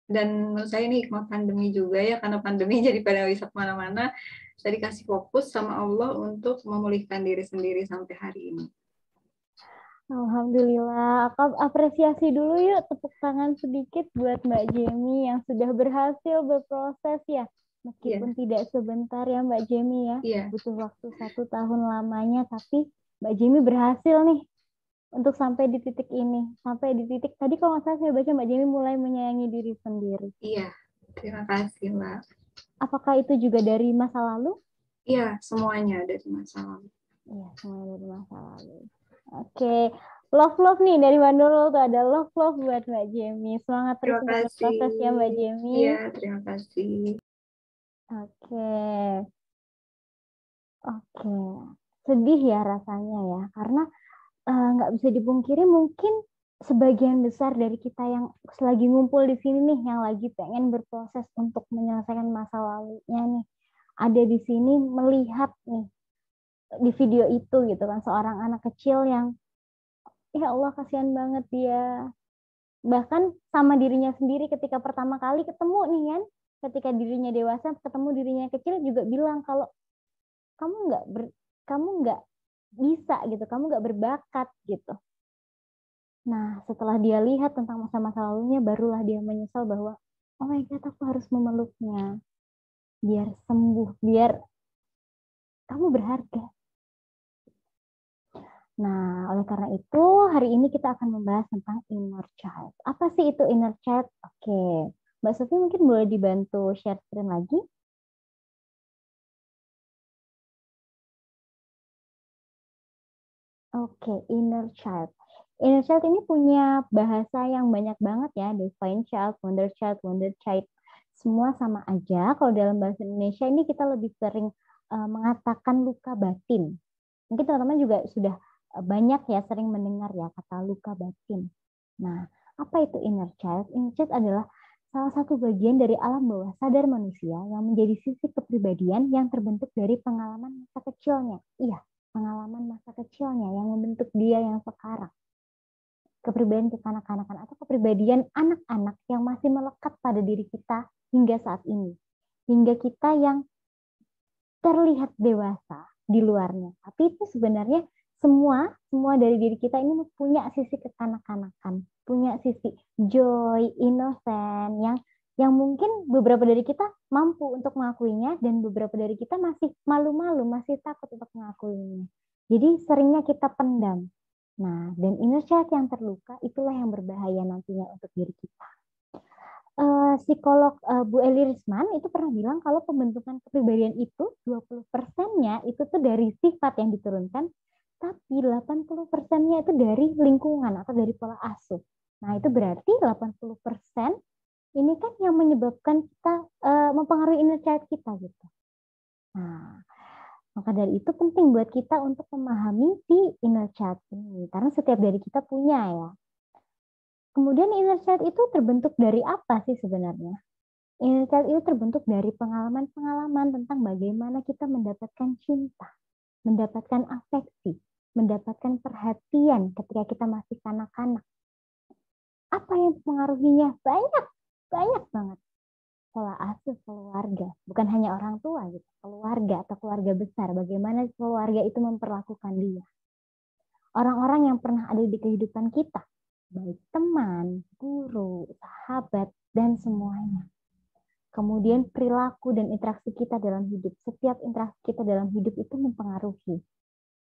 Speaker 5: Dan menurut saya ini hikmah pandemi juga ya, karena pandemi jadi pada bisa kemana-mana. Saya dikasih fokus sama Allah untuk memulihkan diri sendiri sampai hari ini.
Speaker 4: Alhamdulillah, apresiasi dulu yuk, tepuk tangan sedikit buat Mbak Jamie yang sudah berhasil berproses ya. Meskipun tidak sebentar ya Mbak Jamie ya, butuh waktu 1 tahun lamanya, tapi Mbak Jamie berhasil nih untuk sampai di titik ini. Sampai di titik, tadi kalau nggak salah saya baca Mbak Jamie mulai menyayangi diri sendiri.
Speaker 5: Iya, terima kasih Mbak.
Speaker 4: Apakah itu juga dari masa lalu?
Speaker 5: Iya, semuanya dari masa lalu.
Speaker 4: Iya, semuanya dari masa lalu. Oke, love nih dari Mbak Nurul tuh ada love buat Mbak Jamie. Semangat terus untuk berproses ya Mbak Jamie.
Speaker 5: Iya, terima kasih.
Speaker 4: Oke, sedih ya rasanya ya, karena nggak bisa dipungkiri mungkin sebagian besar dari kita yang lagi ngumpul di sini nih, yang lagi pengen berproses untuk menyelesaikan masa lalunya nih, ada di sini melihat nih di video itu gitu kan, seorang anak kecil yang ya Allah kasihan banget dia, bahkan sama dirinya sendiri ketika pertama kali ketemu nih kan, ketika dirinya dewasa ketemu dirinya kecil juga bilang kalau kamu nggak bisa gitu, kamu nggak berbakat gitu. Nah setelah dia lihat tentang masa-masa lalunya, barulah dia menyesal bahwa oh my God, aku harus memeluknya biar sembuh, biar kamu berharga. Nah, oleh karena itu, hari ini kita akan membahas tentang inner child. Apa sih itu inner child? Oke, Mbak Sofi mungkin boleh dibantu share screen lagi? Oke, inner child. Inner child ini punya bahasa yang banyak banget ya, divine child, wonder child. Semua sama aja. Kalau dalam bahasa Indonesia ini kita lebih sering mengatakan luka batin. Mungkin teman-teman juga sudah banyak ya sering mendengar ya kata luka batin. Nah, apa itu inner child? Inner child adalah salah satu bagian dari alam bawah sadar manusia yang menjadi sisi kepribadian yang terbentuk dari pengalaman masa kecilnya. Iya, pengalaman masa kecilnya yang membentuk dia yang sekarang. Kepribadian kekanak-kanakan atau kepribadian anak-anak yang masih melekat pada diri kita hingga saat ini. Hingga kita yang terlihat dewasa di luarnya. Tapi itu sebenarnya semua dari diri kita ini punya sisi kekanak-kanakan, punya sisi joy, innocent yang mungkin beberapa dari kita mampu untuk mengakuinya dan beberapa dari kita masih malu-malu, masih takut untuk mengakuinya. Jadi seringnya kita pendam. Nah, dan inner child yang terluka itulah yang berbahaya nantinya untuk diri kita. Psikolog Bu Eli Risman itu pernah bilang kalau pembentukan kepribadian itu 20%-nya itu tuh dari sifat yang diturunkan, tapi 80%-nya itu dari lingkungan atau dari pola asuh. Nah, itu berarti 80% ini kan yang menyebabkan kita mempengaruhi inner child kita gitu. Nah, maka dari itu penting buat kita untuk memahami si inner child ini, karena setiap dari kita punya ya. Kemudian inner child itu terbentuk dari apa sih sebenarnya? Inner child itu terbentuk dari pengalaman-pengalaman tentang bagaimana kita mendapatkan cinta, mendapatkan afeksi, mendapatkan perhatian ketika kita masih kanak-kanak. Apa yang mempengaruhinya? Banyak banget. Pola asuh keluarga, bukan hanya orang tua gitu, keluarga atau keluarga besar, bagaimana keluarga itu memperlakukan dia. Orang-orang yang pernah ada di kehidupan kita, baik teman, guru, sahabat, dan semuanya. Kemudian perilaku dan interaksi kita dalam hidup. Setiap interaksi kita dalam hidup itu mempengaruhi.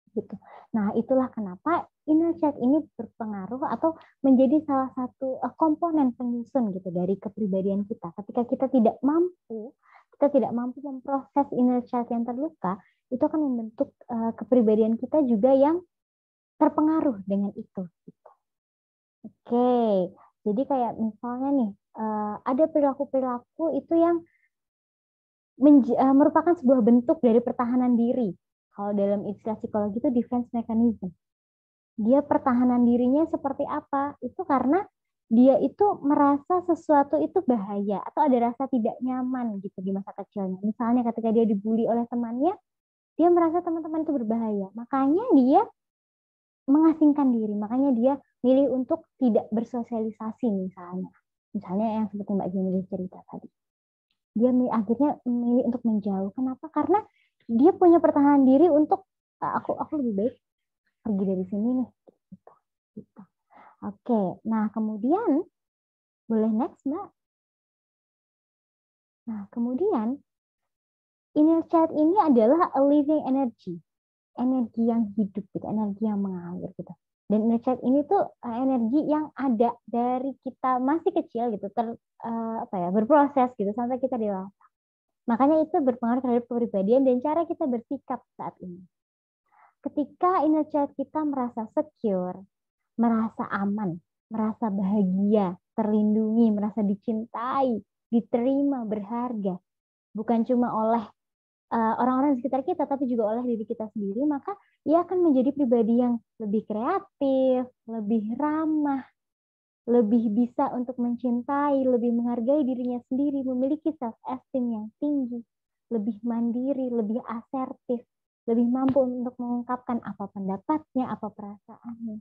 Speaker 4: Gitu. Nah, itulah kenapa inner child ini berpengaruh atau menjadi salah satu komponen penyusun gitu dari kepribadian kita. Ketika kita tidak mampu memproses inner child yang terluka, itu akan membentuk kepribadian kita juga yang terpengaruh dengan itu. Gitu. Oke, jadi kayak misalnya nih, ada perilaku-perilaku itu yang merupakan sebuah bentuk dari pertahanan diri. Kalau dalam istilah psikologi itu defense mechanism. Dia pertahanan dirinya seperti apa? Itu karena dia itu merasa sesuatu itu bahaya atau ada rasa tidak nyaman gitu di masa kecilnya. Misalnya ketika dia dibully oleh temannya, dia merasa teman-teman itu berbahaya. Makanya dia mengasingkan diri, makanya dia milih untuk tidak bersosialisasi misalnya. Misalnya yang seperti Mbak Jenny cerita tadi. Dia akhirnya memilih untuk menjauh. Kenapa? Karena dia punya pertahanan diri untuk aku lebih baik pergi dari sini nih. Gitu. Oke, nah kemudian boleh next Mbak. Nah kemudian inner child ini adalah a living energy. Energi yang hidup gitu, energi yang mengalir gitu. Dan inner child ini tuh energi yang ada dari kita masih kecil gitu, berproses gitu sampai kita dewasa. Makanya itu berpengaruh terhadap kepribadian dan cara kita bersikap saat ini. Ketika inner child kita merasa secure, merasa aman, merasa bahagia, terlindungi, merasa dicintai, diterima, berharga, bukan cuma oleh orang-orang di sekitar kita, tapi juga oleh diri kita sendiri, maka ia akan menjadi pribadi yang lebih kreatif, lebih ramah, lebih bisa untuk mencintai, lebih menghargai dirinya sendiri, memiliki self-esteem yang tinggi, lebih mandiri, lebih asertif, lebih mampu untuk mengungkapkan apa pendapatnya, apa perasaannya.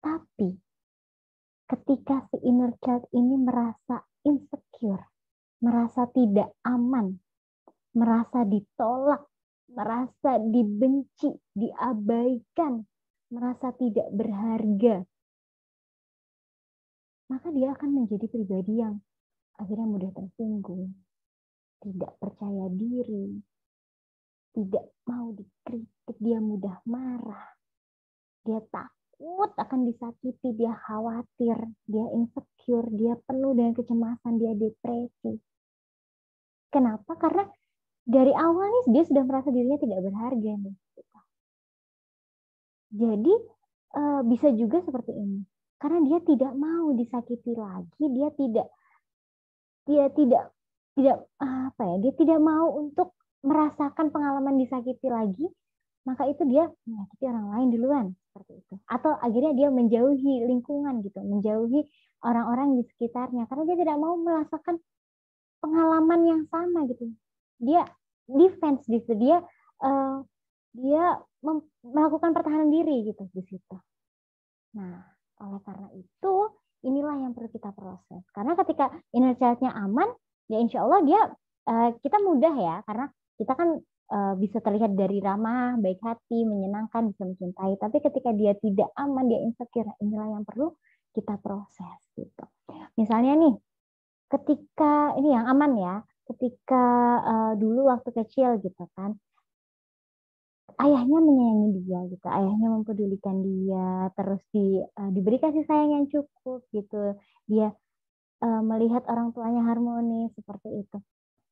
Speaker 4: Tapi ketika si inner child ini merasa insecure, merasa tidak aman, merasa ditolak, merasa dibenci, diabaikan, merasa tidak berharga, maka dia akan menjadi pribadi yang akhirnya mudah tersinggung, tidak percaya diri, tidak mau dikritik, dia mudah marah, dia takut akan disakiti, dia khawatir, dia insecure, dia penuh dengan kecemasan, dia depresi. Kenapa? Karena dari awal nih dia sudah merasa dirinya tidak berharga nih. Jadi bisa juga seperti ini. Karena dia tidak mau disakiti lagi, dia tidak mau untuk merasakan pengalaman disakiti lagi, maka itu dia menyakiti orang lain duluan seperti itu. Atau akhirnya dia menjauhi lingkungan gitu, menjauhi orang-orang di sekitarnya karena dia tidak mau merasakan pengalaman yang sama gitu. Dia defense gitu, dia melakukan pertahanan diri gitu di situ. Nah, oleh karena itu inilah yang perlu kita proses. Karena ketika inner child-nya aman, ya insya Allah dia kita mudah ya, karena kita kan bisa terlihat dari ramah, baik hati, menyenangkan, bisa mencintai. Tapi ketika dia tidak aman, dia insecure, inilah yang perlu kita proses gitu. Misalnya nih, ketika ini yang aman ya, ketika dulu waktu kecil gitu kan, ayahnya menyayangi dia gitu, ayahnya mempedulikan dia, terus diberi kasih sayang yang cukup gitu, dia melihat orang tuanya harmonis seperti itu.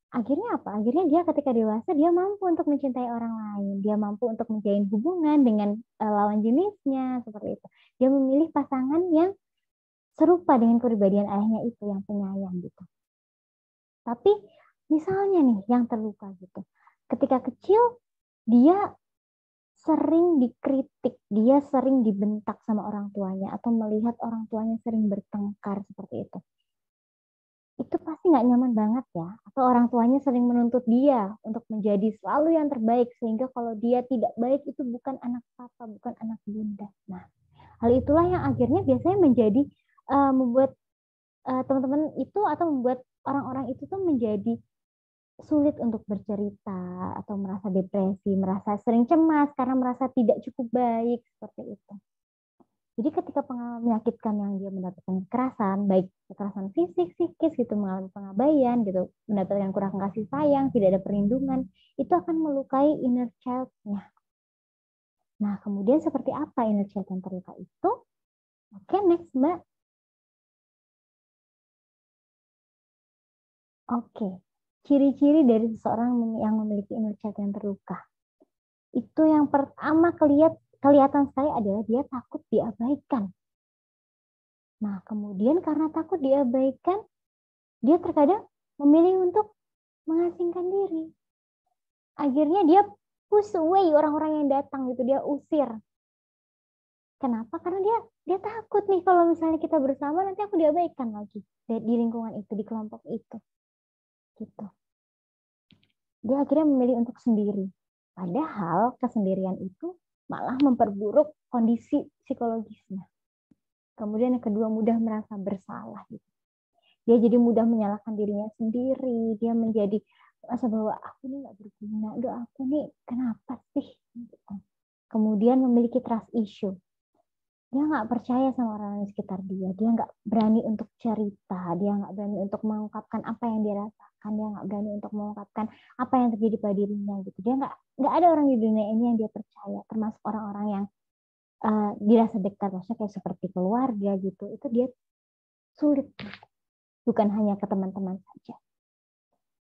Speaker 4: Akhirnya apa? Akhirnya dia ketika dewasa dia mampu untuk mencintai orang lain, dia mampu untuk menjalin hubungan dengan lawan jenisnya seperti itu. Dia memilih pasangan yang serupa dengan kepribadian ayahnya itu, yang penyayang gitu. Tapi misalnya nih yang terluka gitu, ketika kecil dia sering dikritik, dia sering dibentak sama orang tuanya atau melihat orang tuanya sering bertengkar seperti itu. Itu pasti nggak nyaman banget ya. Atau orang tuanya sering menuntut dia untuk menjadi selalu yang terbaik sehingga kalau dia tidak baik itu bukan anak papa, bukan anak bunda. Nah, hal itulah yang akhirnya biasanya menjadi membuat teman-teman itu atau membuat orang-orang itu tuh menjadi sulit untuk bercerita atau merasa depresi, merasa sering cemas karena merasa tidak cukup baik seperti itu. Jadi ketika pengalaman menyakitkan yang dia mendapatkan kekerasan, baik kekerasan fisik, psikis gitu, mengalami pengabaian gitu, mendapatkan kurang kasih sayang, tidak ada perlindungan, itu akan melukai inner child-nya. Nah, kemudian seperti apa inner child yang terluka itu? Oke, next Mbak. Oke, ciri-ciri dari seseorang yang memiliki inner child yang terluka. Itu yang pertama kelihatan sekali adalah dia takut diabaikan. Nah, kemudian karena takut diabaikan, dia terkadang memilih untuk mengasingkan diri. Akhirnya dia push away orang-orang yang datang gitu, dia usir. Kenapa? Karena dia takut nih kalau misalnya kita bersama nanti aku diabaikan lagi di lingkungan itu, di kelompok itu. Gitu. Dia akhirnya memilih untuk sendiri. Padahal kesendirian itu malah memperburuk kondisi psikologisnya. Kemudian yang kedua, mudah merasa bersalah. Gitu. Dia jadi mudah menyalahkan dirinya sendiri. Dia menjadi merasa bahwa aku ini nggak berguna. Aduh, aku nih kenapa sih? Kemudian memiliki trust issue. Dia nggak percaya sama orang di sekitar dia. Dia nggak berani untuk cerita. Dia nggak berani untuk mengungkapkan apa yang dia rasakan. Dia nggak berani untuk mengungkapkan apa yang terjadi pada dirinya. Gitu. Dia nggak ada orang di dunia ini yang dia percaya. Termasuk orang-orang yang dirasa dekat, maksudnya kayak seperti keluarga gitu, itu dia sulit, bukan hanya ke teman-teman saja.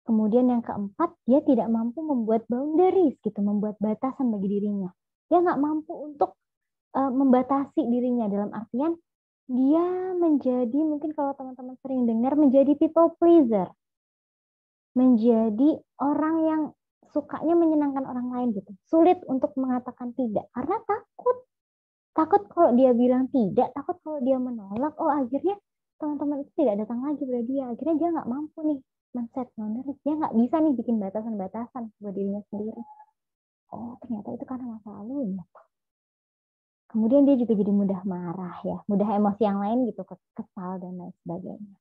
Speaker 4: Kemudian yang keempat, dia tidak mampu membuat boundaries gitu, membuat batasan bagi dirinya. Dia nggak mampu untuk membatasi dirinya, dalam artian dia menjadi, mungkin kalau teman-teman sering dengar, menjadi people pleaser, menjadi orang yang sukanya menyenangkan orang lain gitu, sulit untuk mengatakan tidak karena takut kalau dia bilang tidak, takut kalau dia menolak, oh akhirnya teman-teman itu tidak datang lagi pada dia. Akhirnya dia nggak mampu nih men-set boundaries, dia nggak bisa nih bikin batasan-batasan buat dirinya sendiri. Oh ternyata itu karena masa lalunya. Kemudian dia juga jadi mudah marah ya, mudah emosi yang lain gitu, kesal dan lain sebagainya.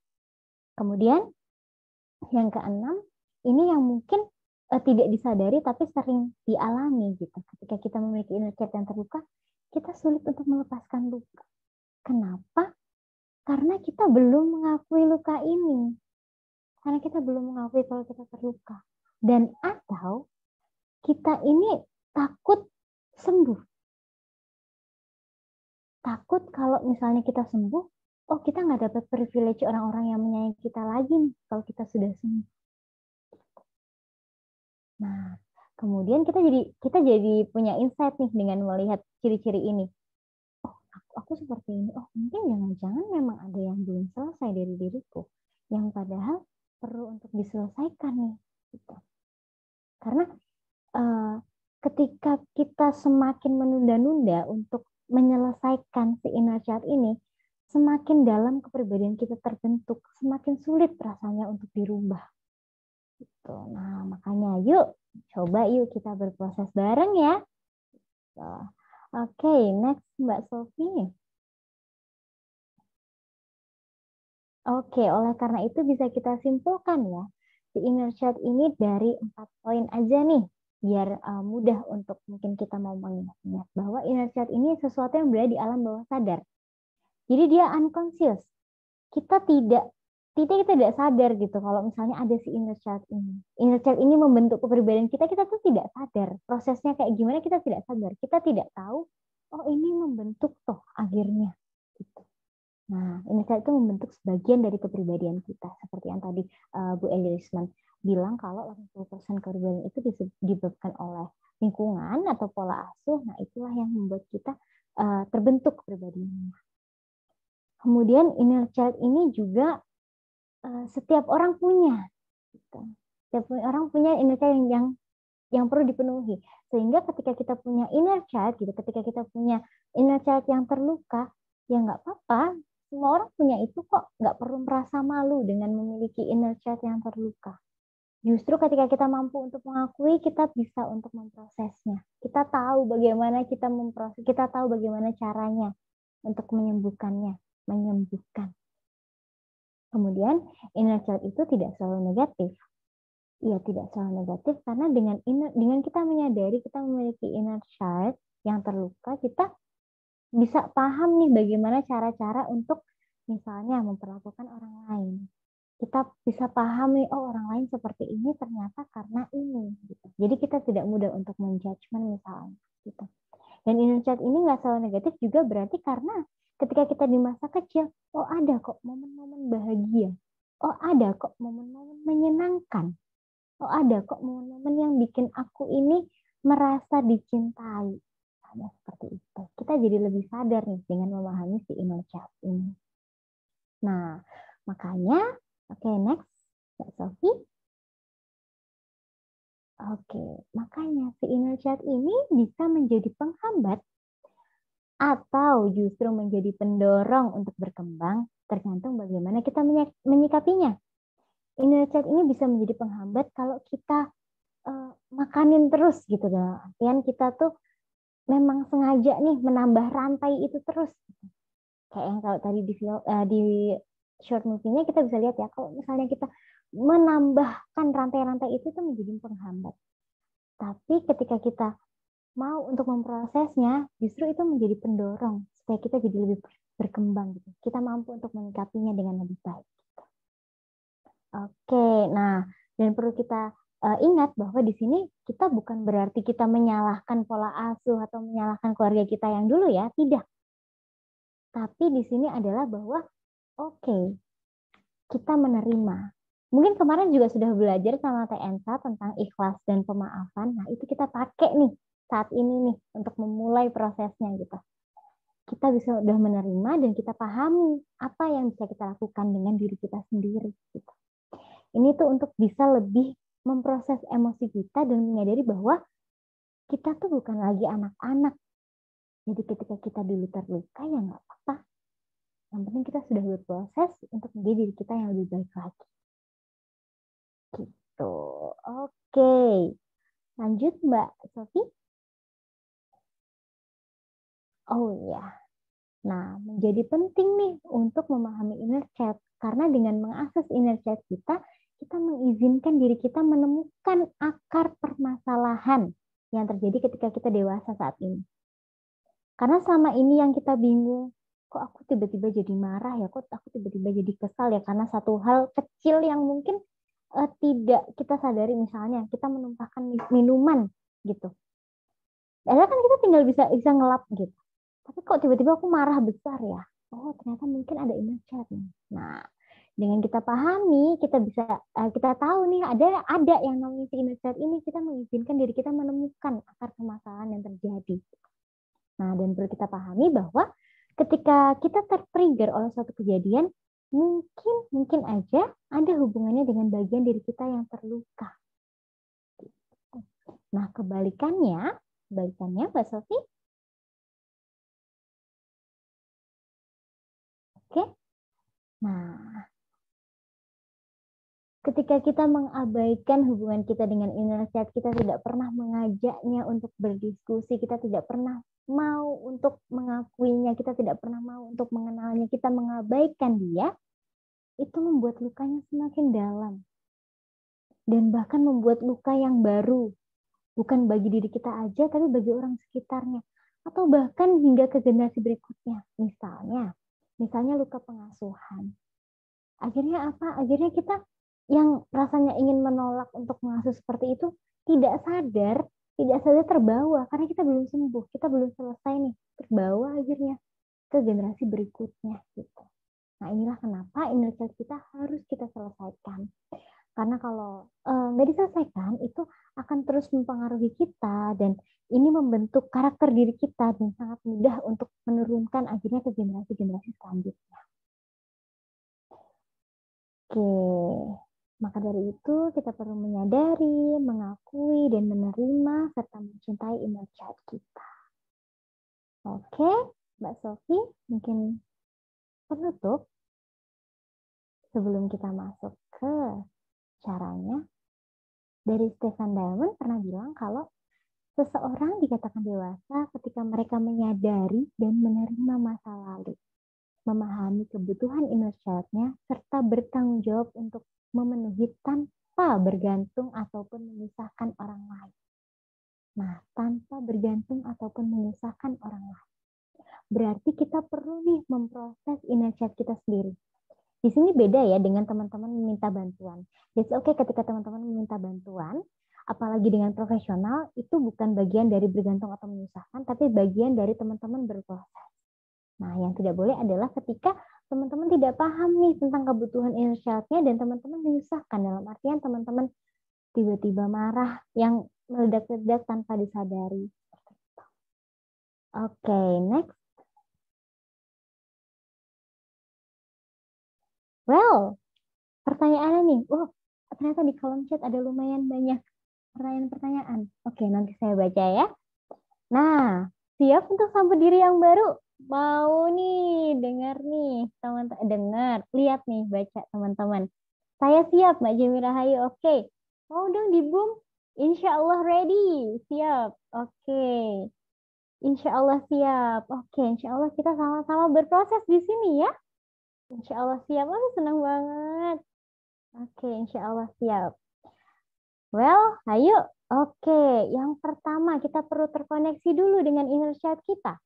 Speaker 4: Kemudian yang keenam, ini yang mungkin tidak disadari tapi sering dialami gitu. Ketika kita memiliki inner child yang terluka, kita sulit untuk melepaskan luka. Kenapa? Karena kita belum mengakui luka ini. Karena kita belum mengakui kalau kita terluka. Dan atau kita ini takut sembuh. Takut kalau misalnya kita sembuh, oh kita nggak dapat privilege orang-orang yang menyayangi kita lagi nih kalau kita sudah sembuh. Nah, kemudian kita jadi punya insight nih dengan melihat ciri-ciri ini. Aku seperti ini, oh mungkin jangan-jangan memang ada yang belum selesai dari diriku, yang padahal perlu untuk diselesaikan nih. Gitu. Karena ketika kita semakin menunda-nunda untuk menyelesaikan si inner child ini, semakin dalam kepribadian kita terbentuk, semakin sulit rasanya untuk dirubah. Gitu. Nah, makanya coba kita berproses bareng ya. Oke, next Mbak Sophie. Oke, oleh karena itu bisa kita simpulkan ya, si inner child ini dari 4 poin aja nih, biar mudah untuk mungkin kita mau mengingat bahwa inner child ini sesuatu yang berada di alam bawah sadar. Jadi dia unconscious. Kita tidak sadar gitu kalau misalnya ada si inner child ini. Inner child ini membentuk kepribadian kita tuh tidak sadar. Prosesnya kayak gimana kita tidak sadar. Kita tidak tahu, oh ini membentuk toh akhirnya. Gitu. Nah, inner child itu membentuk sebagian dari kepribadian kita. Seperti yang tadi Bu Elisman bilang kalau 80% kepribadian itu disebabkan oleh lingkungan atau pola asuh. Nah, itulah yang membuat kita terbentuk kepribadiannya. Kemudian inner child ini juga setiap orang punya. Gitu. Setiap orang punya inner child yang perlu dipenuhi. Sehingga ketika kita punya inner child, gitu, ketika kita punya inner child yang terluka, ya nggak apa-apa. Semua orang punya itu kok, nggak perlu merasa malu dengan memiliki inner child yang terluka. Justru ketika kita mampu untuk mengakui, kita bisa untuk memprosesnya. Kita tahu bagaimana kita memproses, kita tahu bagaimana caranya untuk menyembuhkan. Kemudian inner child itu tidak selalu negatif. Iya, tidak selalu negatif karena dengan kita menyadari kita memiliki inner child yang terluka, kita bisa paham nih bagaimana cara-cara untuk misalnya memperlakukan orang lain. Kita bisa paham nih, oh orang lain seperti ini ternyata karena ini. Gitu. Jadi kita tidak mudah untuk menjudgment misalnya. Gitu. Dan inner child ini nggak selalu negatif juga berarti karena ketika kita di masa kecil, oh ada kok momen-momen bahagia. Oh ada kok momen-momen menyenangkan. Oh ada kok momen-momen yang bikin aku ini merasa dicintai. Ada seperti itu. Kita jadi lebih sadar nih dengan memahami si inner child ini. Nah, makanya, next, Mbak Sophie. Makanya si inner child ini bisa menjadi penghambat atau justru menjadi pendorong untuk berkembang, tergantung bagaimana kita menyikapinya. Inner child ini bisa menjadi penghambat kalau kita makanin terus gitu. Artian kita tuh memang sengaja nih menambah rantai itu terus. Kayak yang kalau tadi di short movie-nya kita bisa lihat ya, kalau misalnya kita menambahkan rantai-rantai itu tuh menjadi penghambat. Tapi ketika kita mau untuk memprosesnya, justru itu menjadi pendorong supaya kita jadi lebih berkembang gitu. Kita mampu untuk menyikapinya dengan lebih baik. Nah, dan perlu kita ingat bahwa di sini kita bukan berarti kita menyalahkan pola asuh atau menyalahkan keluarga kita yang dulu ya, tidak. Tapi di sini adalah bahwa kita menerima. Mungkin kemarin juga sudah belajar sama TNSA tentang ikhlas dan pemaafan. Nah, itu kita pakai nih saat ini nih untuk memulai prosesnya gitu. Kita bisa udah menerima dan kita pahami apa yang bisa kita lakukan dengan diri kita sendiri gitu. Ini tuh untuk bisa lebih memproses emosi kita dan menyadari bahwa kita tuh bukan lagi anak-anak. Jadi ketika kita dulu terluka ya nggak apa-apa. Yang penting kita sudah berproses untuk menjadi diri kita yang lebih baik lagi. Gitu. Lanjut Mbak Sophie. Oh iya. Nah, menjadi penting nih untuk memahami inner child. Karena dengan mengakses inner child kita mengizinkan diri kita menemukan akar permasalahan yang terjadi ketika kita dewasa saat ini. Karena selama ini yang kita bingung, kok aku tiba-tiba jadi marah ya, kok aku tiba-tiba jadi kesal ya, karena satu hal kecil yang mungkin tidak kita sadari, misalnya kita menumpahkan minuman gitu. Padahal kan kita tinggal bisa ngelap gitu. Tapi kok tiba-tiba aku marah besar ya? Oh, ternyata mungkin ada inner child nih. Nah, dengan kita pahami, kita tahu nih ada yang namanya inner child ini, kita mengizinkan diri kita menemukan akar permasalahan yang terjadi. Nah, dan perlu kita pahami bahwa ketika kita tertrigger oleh suatu kejadian, mungkin aja ada hubungannya dengan bagian diri kita yang terluka. Nah, kebalikannya Mbak Sofi. Oke. Nah, ketika kita mengabaikan hubungan kita dengan inner child, kita tidak pernah mengajaknya untuk berdiskusi, kita tidak pernah mau untuk mengakuinya, kita tidak pernah mau untuk mengenalnya, kita mengabaikan dia, itu membuat lukanya semakin dalam. Dan bahkan membuat luka yang baru. Bukan bagi diri kita aja, tapi bagi orang sekitarnya. Atau bahkan hingga ke generasi berikutnya. Misalnya luka pengasuhan. Akhirnya apa? Akhirnya kita yang rasanya ingin menolak untuk mengasuh seperti itu, tidak sadar terbawa. Karena kita belum sembuh, kita belum selesai nih. Terbawa akhirnya ke generasi berikutnya. Gitu. Nah, inilah kenapa inner child kita harus kita selesaikan. Karena kalau nggak diselesaikan, itu akan terus mempengaruhi kita dan ini membentuk karakter diri kita dan sangat mudah untuk menurunkan akhirnya ke generasi-generasi selanjutnya. Oke, maka dari itu kita perlu menyadari, mengakui, dan menerima serta mencintai inner child kita. Oke, Mbak Sofi, mungkin penutup sebelum kita masuk ke caranya. Dari Stephen Diamond pernah bilang kalau seseorang dikatakan dewasa ketika mereka menyadari dan menerima masa lalu, memahami kebutuhan inner child-nya, serta bertanggung jawab untuk memenuhi tanpa bergantung ataupun menyusahkan orang lain. Nah, tanpa bergantung ataupun menyusahkan orang lain. Berarti kita perlu nih memproses inner child kita sendiri. Di sini beda ya dengan teman-teman meminta bantuan. It's okay ketika teman-teman meminta bantuan, apalagi dengan profesional, itu bukan bagian dari bergantung atau menyusahkan, tapi bagian dari teman-teman berproses. Nah, yang tidak boleh adalah ketika teman-teman tidak paham nih tentang kebutuhan inner child-nya dan teman-teman menyusahkan, dalam artian teman-teman tiba-tiba marah yang meledak-ledak tanpa disadari. Oke, next. Well, pertanyaannya nih, ternyata di kolom chat ada lumayan banyak pertanyaan-pertanyaan. Oke, nanti saya baca ya. Nah, siap untuk sambut diri yang baru? Mau nih, dengar nih, teman-teman, dengar, lihat nih, baca teman-teman. Saya siap, Mbak Jemi Rahayu, oke. Mau dong di boom? Insya Allah ready, siap, oke. Insya Allah siap, oke. Insya Allah kita sama-sama berproses di sini ya. Insya Allah siap, senang banget. Oke, insya Allah siap. Well, ayo. Oke, yang pertama kita perlu terkoneksi dulu dengan inner child kita.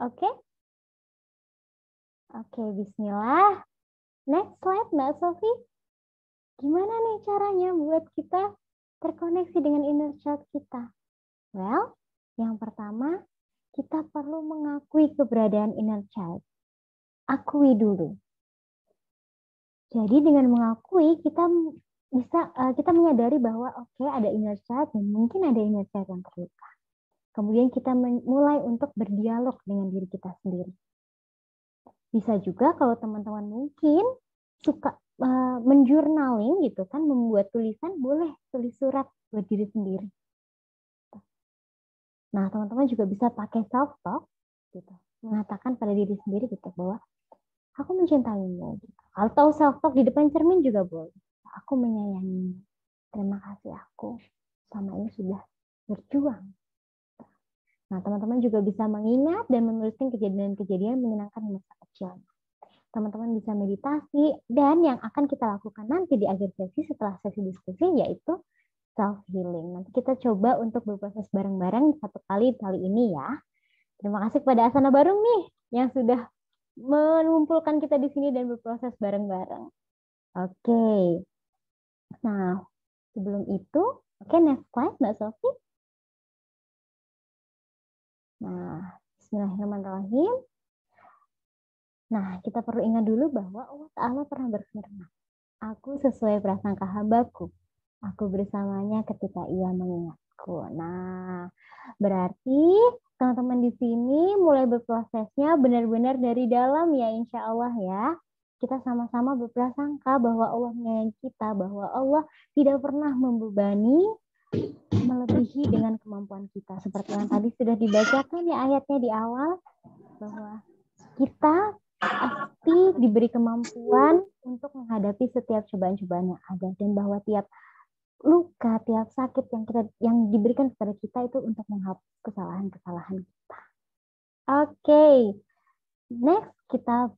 Speaker 4: Oke? Oke, bismillah. Next slide, Mbak Sofi. Gimana nih caranya buat kita terkoneksi dengan inner child kita? Well, yang pertama, kita perlu mengakui keberadaan inner child. Akui dulu. Jadi dengan mengakui kita kita menyadari bahwa oke, ada inner child dan mungkin ada inner child yang terluka. Kemudian kita mulai untuk berdialog dengan diri kita sendiri. Bisa juga kalau teman-teman mungkin suka menjournaling gitu kan, membuat tulisan, boleh tulis surat buat diri sendiri. Nah, teman-teman juga bisa pakai self talk gitu, mengatakan pada diri sendiri gitu bahwa aku mencintaimu. Gitu. Atau self talk di depan cermin juga boleh. Aku menyayangimu. Terima kasih aku sama ini sudah berjuang. Nah, teman-teman juga bisa mengingat dan menuliskan kejadian-kejadian menyenangkan di masa kecil. Teman-teman bisa meditasi dan yang akan kita lakukan nanti di akhir sesi setelah sesi diskusi yaitu self healing. Nanti kita coba untuk berproses bareng-bareng satu kali ini ya. Terima kasih kepada Asana Barung nih yang sudah mengumpulkan kita di sini dan berproses bareng-bareng. Oke. Nah, sebelum itu, next slide Mbak Sofi. Nah, bismillahirrahmanirrahim. Nah, kita perlu ingat dulu bahwa Allah Ta'ala pernah berfirman, aku sesuai prasangka hambaku. Aku bersamanya ketika ia mengingatku. Nah, berarti teman-teman di sini mulai berprosesnya benar-benar dari dalam ya, insya Allah ya. Kita sama-sama berprasangka bahwa Allah menyayangi kita, bahwa Allah tidak pernah membebani melebihi dengan kemampuan kita. Seperti yang tadi sudah dibacakan ya ayatnya di awal, bahwa kita pasti diberi kemampuan untuk menghadapi setiap cobaan-cobaan yang ada, dan bahwa tiap luka, tiap sakit yang diberikan kepada kita itu untuk menghapus kesalahan-kesalahan kita. Oke, next kita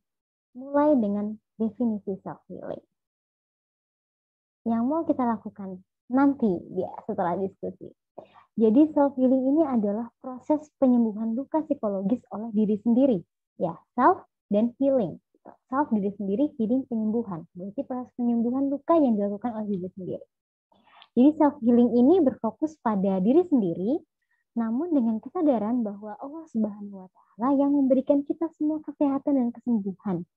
Speaker 4: mulai dengan definisi self healing yang mau kita lakukan nanti ya setelah diskusi. Jadi self healing ini adalah proses penyembuhan luka psikologis oleh diri sendiri, ya, self dan healing. Self diri sendiri, healing penyembuhan. Berarti proses penyembuhan luka yang dilakukan oleh diri sendiri. Jadi self healing ini berfokus pada diri sendiri, namun dengan kesadaran bahwa Allah Subhanahu wa Ta'ala yang memberikan kita semua kesehatan dan kesembuhan.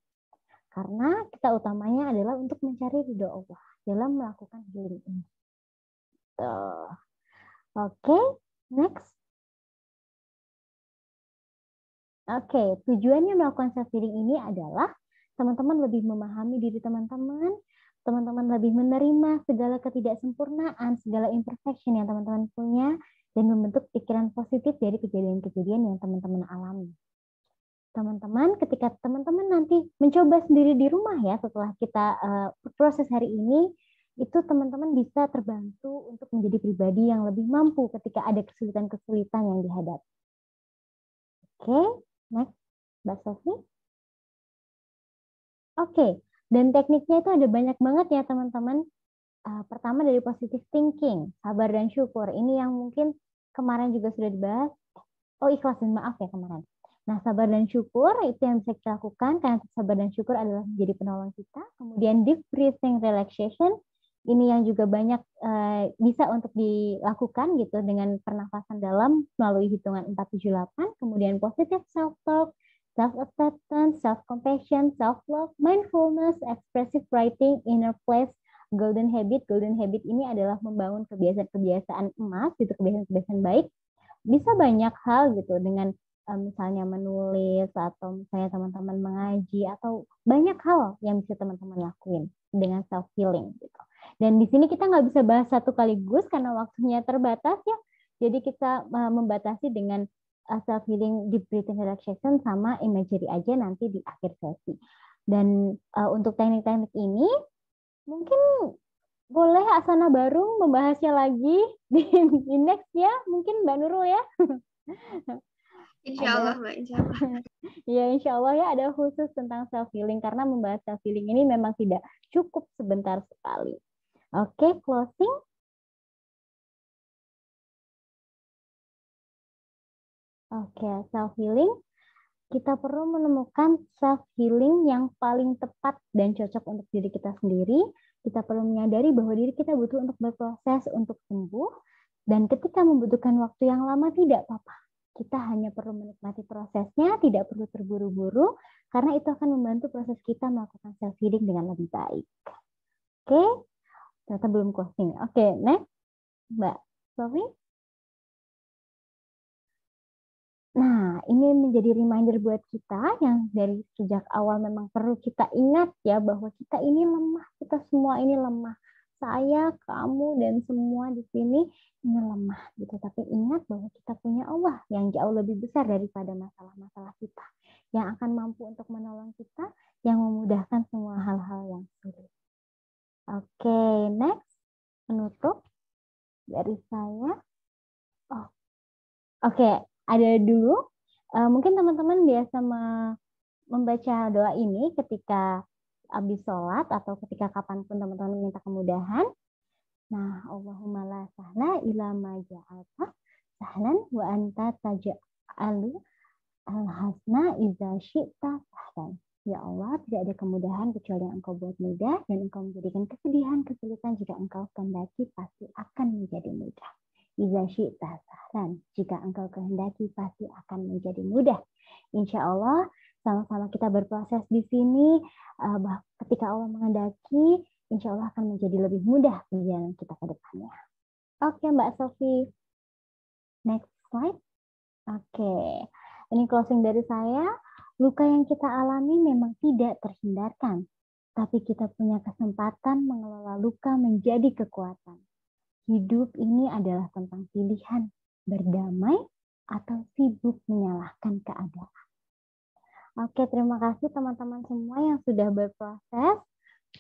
Speaker 4: Karena kita utamanya adalah untuk mencari ridho Allah dalam melakukan healing ini. Oke, next. Oke, tujuannya melakukan self healing ini adalah teman-teman lebih memahami diri teman-teman, teman-teman lebih menerima segala ketidaksempurnaan, segala imperfection yang teman-teman punya, dan membentuk pikiran positif dari kejadian-kejadian yang teman-teman alami. Teman-teman, ketika teman-teman nanti mencoba sendiri di rumah ya, setelah kita proses hari ini, itu teman-teman bisa terbantu untuk menjadi pribadi yang lebih mampu ketika ada kesulitan-kesulitan yang dihadapi. Oke, next, Mbak Sofi. Oke, dan tekniknya itu ada banyak banget ya teman-teman. Pertama dari positive thinking, sabar dan syukur. Ini yang mungkin kemarin juga sudah dibahas. Oh, ikhlas dan maaf ya kemarin. Nah, sabar dan syukur itu yang bisa kita lakukan, karena sabar dan syukur adalah menjadi penolong kita. Kemudian deep breathing relaxation, ini yang juga banyak bisa untuk dilakukan gitu dengan pernafasan dalam melalui hitungan 478. Kemudian positive self-talk, self-acceptance, self-compassion, self-love, mindfulness, expressive writing, inner place, golden habit. Golden habit ini adalah membangun kebiasaan-kebiasaan emas, gitu, kebiasaan-kebiasaan baik. Bisa banyak hal gitu dengan misalnya menulis, atau misalnya teman-teman mengaji, atau banyak hal yang bisa teman-teman lakuin dengan self-healing gitu. Dan di sini kita nggak bisa bahas satu kaligus karena waktunya terbatas ya. Jadi kita membatasi dengan self-healing, deep breathing relaxation, sama imagery aja nanti di akhir sesi. Dan untuk teknik-teknik ini mungkin boleh Asana Barung membahasnya lagi di next ya. Mungkin Mbak Nurul ya.
Speaker 3: Insya Allah, Mbak. Insya Allah.
Speaker 4: Ya, insya Allah ya ada khusus tentang self-healing, karena membahas self-healing ini memang tidak cukup sebentar sekali. Oke, closing. Oke, self-healing. Kita perlu menemukan self-healing yang paling tepat dan cocok untuk diri kita sendiri. Kita perlu menyadari bahwa diri kita butuh untuk berproses, untuk sembuh. Dan ketika membutuhkan waktu yang lama, tidak apa-apa. Kita hanya perlu menikmati prosesnya, tidak perlu terburu-buru, karena itu akan membantu proses kita melakukan self-healing dengan lebih baik. Oke, ternyata belum closing. Oke, next, Mbak Sofi. Nah, ini menjadi reminder buat kita yang dari sejak awal memang perlu kita ingat ya, bahwa kita ini lemah, kita semua ini lemah. Saya, kamu, dan semua di sini ini lemah gitu. Tapi ingat bahwa kita punya Allah yang jauh lebih besar daripada masalah-masalah kita, yang akan mampu untuk menolong kita, yang memudahkan semua hal-hal yang sulit. Oke, next, penutup dari saya. Oh, oke, ada dulu. Mungkin teman-teman biasa membaca doa ini ketika habis sholat atau ketika kapanpun teman-teman minta kemudahan. Nah, Allahumma la sahla illa ma ja'alta sahlan wa anta taj'alu al-hasna idza syi'ta sahlan. Ya Allah, tidak ada kemudahan kecuali yang Engkau buat mudah, dan Engkau menjadikan kesedihan, kesulitan jika Engkau kehendaki pasti akan menjadi mudah. Idza syi'ta sahlan, jika Engkau kehendaki pasti akan menjadi mudah. Insya Allah, sama-sama kita berproses di sini. Ketika Allah menghendaki, insya Allah akan menjadi lebih mudah perjalanan kita ke depannya. Oke, Mbak Sofi. Next slide. Oke, ini closing dari saya. Luka yang kita alami memang tidak terhindarkan, tapi kita punya kesempatan mengelola luka menjadi kekuatan. hidup ini adalah tentang pilihan berdamai atau sibuk menyalahkan keadaan. Oke, terima kasih teman-teman semua yang sudah berproses.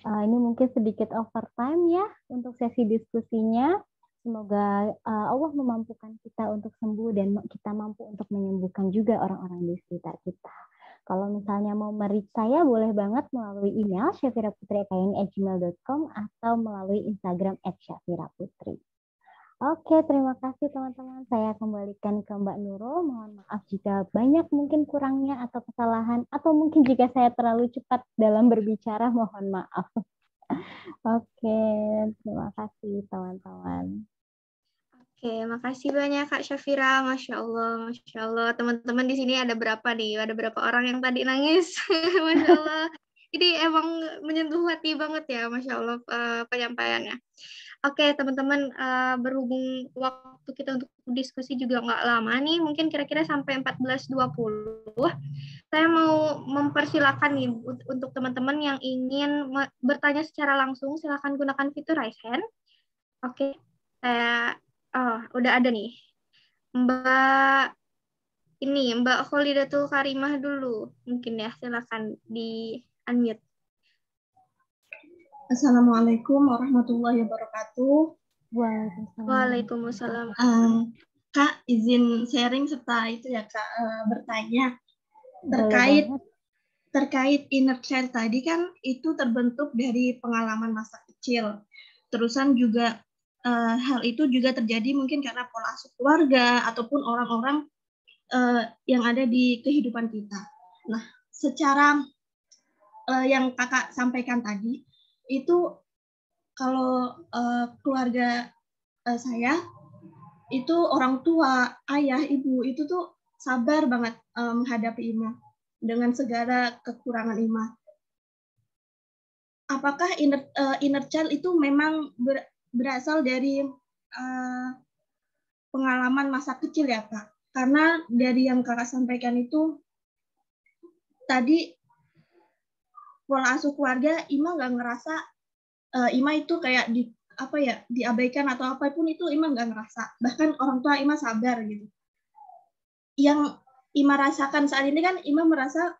Speaker 4: Ini mungkin sedikit overtime ya untuk sesi diskusinya. Semoga Allah memampukan kita untuk sembuh dan kita mampu untuk menyembuhkan juga orang-orang di sekitar kita. Kalau misalnya mau mereach saya, boleh banget melalui email syafiraputri@gmail.com atau melalui Instagram @syafiraputri. Oke, terima kasih teman-teman. Saya kembalikan ke Mbak Nurul. Mohon maaf jika banyak mungkin kurangnya atau kesalahan, atau mungkin jika saya terlalu cepat dalam berbicara, mohon maaf. Oke, terima kasih teman-teman.
Speaker 3: Oke, makasih banyak Kak Syafira. Masya Allah, Masya Allah. Teman-teman di sini ada berapa nih? Ada berapa orang yang tadi nangis? Masya Allah. Jadi emang menyentuh hati banget ya, Masya Allah penyampaiannya. Oke, teman-teman, berhubung waktu kita untuk diskusi juga nggak lama nih, mungkin kira-kira sampai 14.20. Saya mau mempersilakan nih untuk teman-teman yang ingin bertanya secara langsung, silakan gunakan fitur raise hand. Oke, udah ada nih. Mbak Kholidatul Karimah dulu. Mungkin ya, silakan di unmute.
Speaker 6: Assalamualaikum warahmatullahi wabarakatuh.
Speaker 3: Waalaikumsalam.
Speaker 6: Kak, izin sharing serta itu ya Kak, bertanya terkait inner child tadi kan itu terbentuk dari pengalaman masa kecil. Terusan juga hal itu juga terjadi mungkin karena pola asuh keluarga ataupun orang-orang yang ada di kehidupan kita. Nah, secara yang Kakak sampaikan tadi, itu kalau keluarga saya itu orang tua, ayah, ibu itu tuh sabar banget menghadapi Ima dengan segala kekurangan Ima. Apakah inner child itu memang berasal dari pengalaman masa kecil ya Kak? Karena dari yang Kakak sampaikan itu tadi pola asuh keluarga, Ima nggak ngerasa Ima itu kayak diabaikan atau apapun itu Ima nggak ngerasa. Bahkan orang tua Ima sabar gitu. Yang Ima rasakan saat ini kan Ima merasa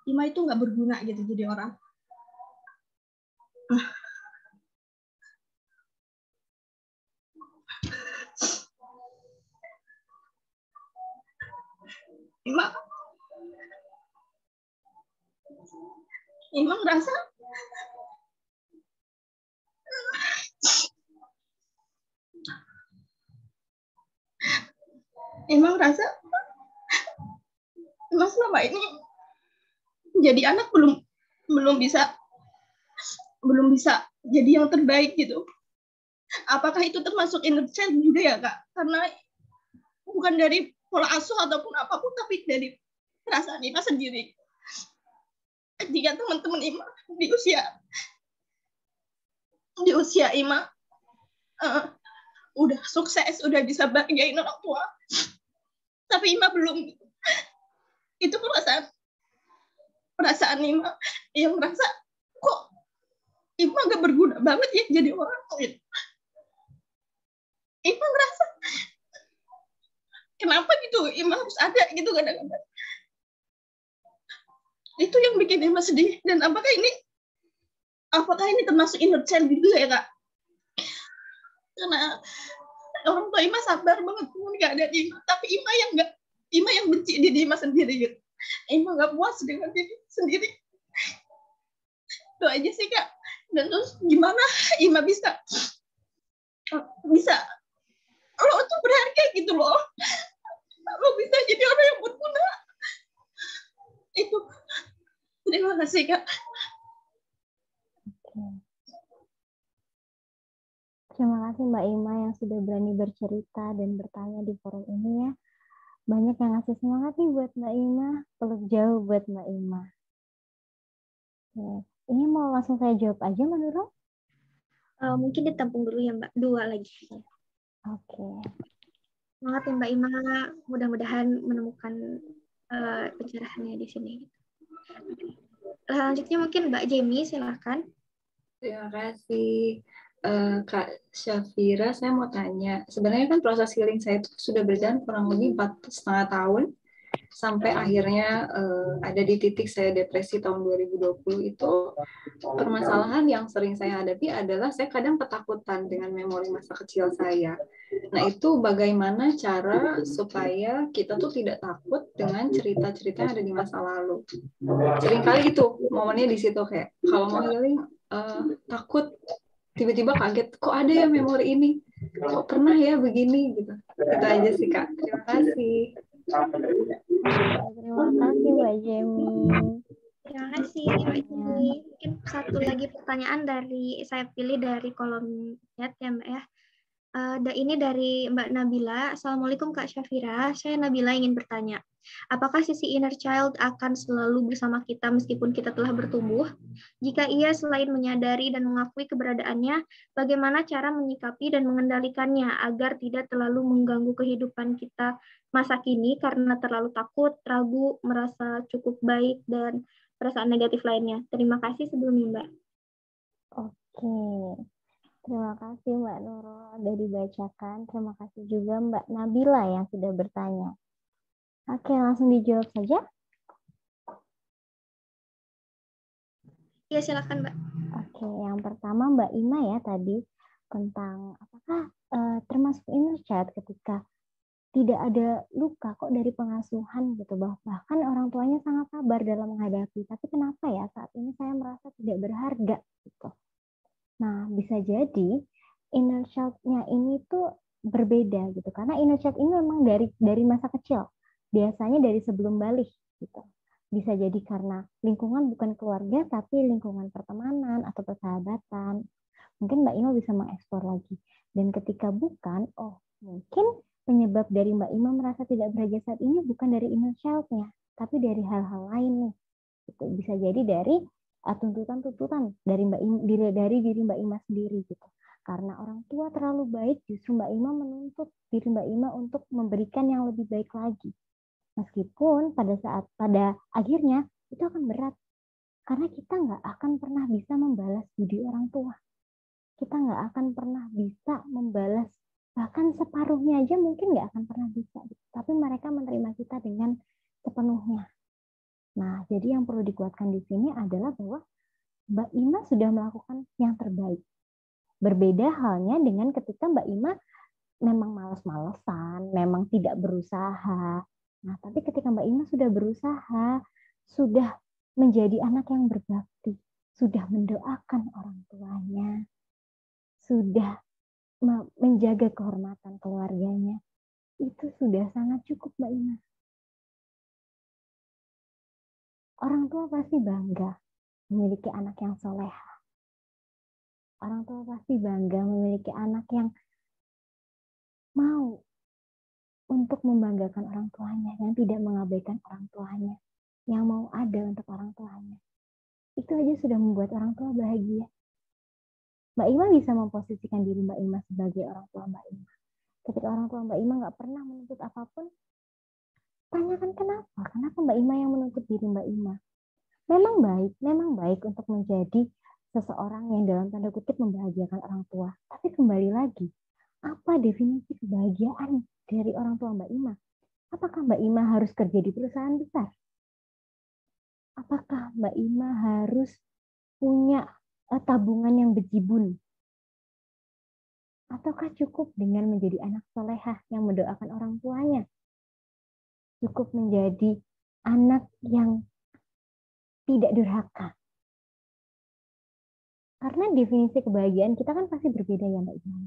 Speaker 6: Ima itu nggak berguna gitu jadi orang. Ima ngerasa emang rasa emang selama ini jadi anak belum bisa jadi yang terbaik gitu. Apakah itu termasuk inner child juga ya Kak? Karena bukan dari pola asuh ataupun apapun, tapi dari perasaan Ima sendiri. Jika teman-teman Ima di usia Ima udah sukses, udah bisa bahagiain orang tua, tapi Ima belum. Itu perasaan Ima yang merasa kok Ima gak berguna banget ya jadi orang. Ima ngerasa kenapa gitu Ima harus ada gitu kadang-kadang. Itu yang bikin Ima sedih. Dan apakah ini termasuk inner child juga ya Kak? Karena orang tua Ima sabar banget nggak ada Ima, tapi Ima yang benci diri Ima sendiri gitu. Ima nggak puas dengan diri sendiri. Itu aja sih Kak. Dan terus gimana Ima bisa lo tuh berharga gitu loh. Lo bisa jadi orang yang berguna. Itu. Terima kasih Kak.
Speaker 4: Terima kasih Mbak Ima yang sudah berani bercerita dan bertanya di forum ini ya. Banyak yang ngasih semangat nih buat Mbak Ima. Peluk jauh buat Mbak Ima. Oke. Ini mau langsung saya jawab aja Mbak Nurul?
Speaker 3: Mungkin ditampung dulu ya Mbak. 2 lagi.
Speaker 4: Oke.
Speaker 3: Semangat ya Mbak Ima. Mudah-mudahan menemukan pencerahannya di sini. Selanjutnya mungkin Mbak Jamie, silakan.
Speaker 5: Terima kasih. Kak Syafira, saya mau tanya. Sebenarnya kan proses healing saya itu sudah berjalan kurang lebih 4,5 tahun. Sampai akhirnya ada di titik saya depresi tahun 2020 itu. Permasalahan yang sering saya hadapi adalah saya kadang ketakutan dengan memori masa kecil saya. Nah, itu bagaimana cara supaya kita tuh tidak takut dengan cerita-cerita yang ada di masa lalu. Seringkali itu momennya di situ, kayak kalau mau healing takut, tiba-tiba kaget, kok ada ya memori ini, kok pernah ya begini gitu. Itu aja sih, Kak. Terima kasih.
Speaker 4: Terima kasih Mbak Jemi.
Speaker 3: Terima kasih Mbak Jemi. Mungkin satu lagi pertanyaan saya pilih dari kolom chat ya Mbak ya. Ini dari Mbak Nabila. Assalamualaikum Kak Syafira. Saya Nabila ingin bertanya, apakah sisi inner child akan selalu bersama kita meskipun kita telah bertumbuh? Jika iya, selain menyadari dan mengakui keberadaannya, bagaimana cara menyikapi dan mengendalikannya agar tidak terlalu mengganggu kehidupan kita masa kini karena terlalu takut, ragu, merasa cukup baik, dan perasaan negatif lainnya? Terima kasih sebelumnya Mbak.
Speaker 4: Oke. Terima kasih Mbak Nurul sudah dibacakan. Terima kasih juga Mbak Nabila yang sudah bertanya. Oke, langsung dijawab saja.
Speaker 3: Iya, silakan Mbak.
Speaker 4: Oke, yang pertama Mbak Ima ya tadi tentang apakah termasuk inner child ketika tidak ada luka kok dari pengasuhan gitu, bahkan orang tuanya sangat sabar dalam menghadapi, tapi kenapa ya saat ini saya merasa tidak berharga gitu. Nah, bisa jadi inner child-nya ini tuh berbeda gitu. Karena inner child ini memang dari masa kecil. Biasanya dari sebelum balik gitu. Bisa jadi karena lingkungan bukan keluarga tapi lingkungan pertemanan atau persahabatan. Mungkin Mbak Ima bisa mengeksplor lagi. Dan ketika bukan, mungkin penyebab dari Mbak Ima merasa tidak berharga saat ini bukan dari inner child-nya, tapi dari hal-hal lain nih. Gitu. Bisa jadi dari tuntutan-tuntutan dari diri Mbak Ima sendiri gitu. Karena orang tua terlalu baik, justru Mbak Ima menuntut diri Mbak Ima untuk memberikan yang lebih baik lagi. Meskipun pada akhirnya itu akan berat. Karena kita nggak akan pernah bisa membalas budi orang tua. Kita nggak akan pernah bisa membalas, bahkan separuhnya aja mungkin nggak akan pernah bisa. Tapi mereka menerima kita dengan sepenuhnya. Nah, jadi yang perlu dikuatkan di sini adalah bahwa Mbak Ima sudah melakukan yang terbaik. Berbeda halnya dengan ketika Mbak Ima memang malas-malesan, memang tidak berusaha. Nah, tapi ketika Mbak Ima sudah berusaha, sudah menjadi anak yang berbakti, sudah mendoakan orang tuanya, sudah menjaga kehormatan keluarganya, itu sudah sangat cukup Mbak Ima. Orang tua pasti bangga memiliki anak yang soleha. Orang tua pasti bangga memiliki anak yang mau untuk membanggakan orang tuanya, yang tidak mengabaikan orang tuanya, yang mau ada untuk orang tuanya. Itu aja sudah membuat orang tua bahagia. Mbak Ima bisa memposisikan diri Mbak Ima sebagai orang tua Mbak Ima. Ketika orang tua Mbak Ima nggak pernah menuntut apapun, tanyakan kenapa? Kenapa Mbak Ima yang menuntut diri Mbak Ima? Memang baik untuk menjadi seseorang yang dalam tanda kutip membahagiakan orang tua. Tapi kembali lagi, apa definisi kebahagiaan dari orang tua Mbak Ima? Apakah Mbak Ima harus kerja di perusahaan besar? Apakah Mbak Ima harus punya tabungan yang bejibun? Ataukah cukup dengan menjadi anak solehah yang mendoakan orang tuanya? Cukup menjadi anak yang tidak durhaka. Karena definisi kebahagiaan kita kan pasti berbeda ya Mbak Ima.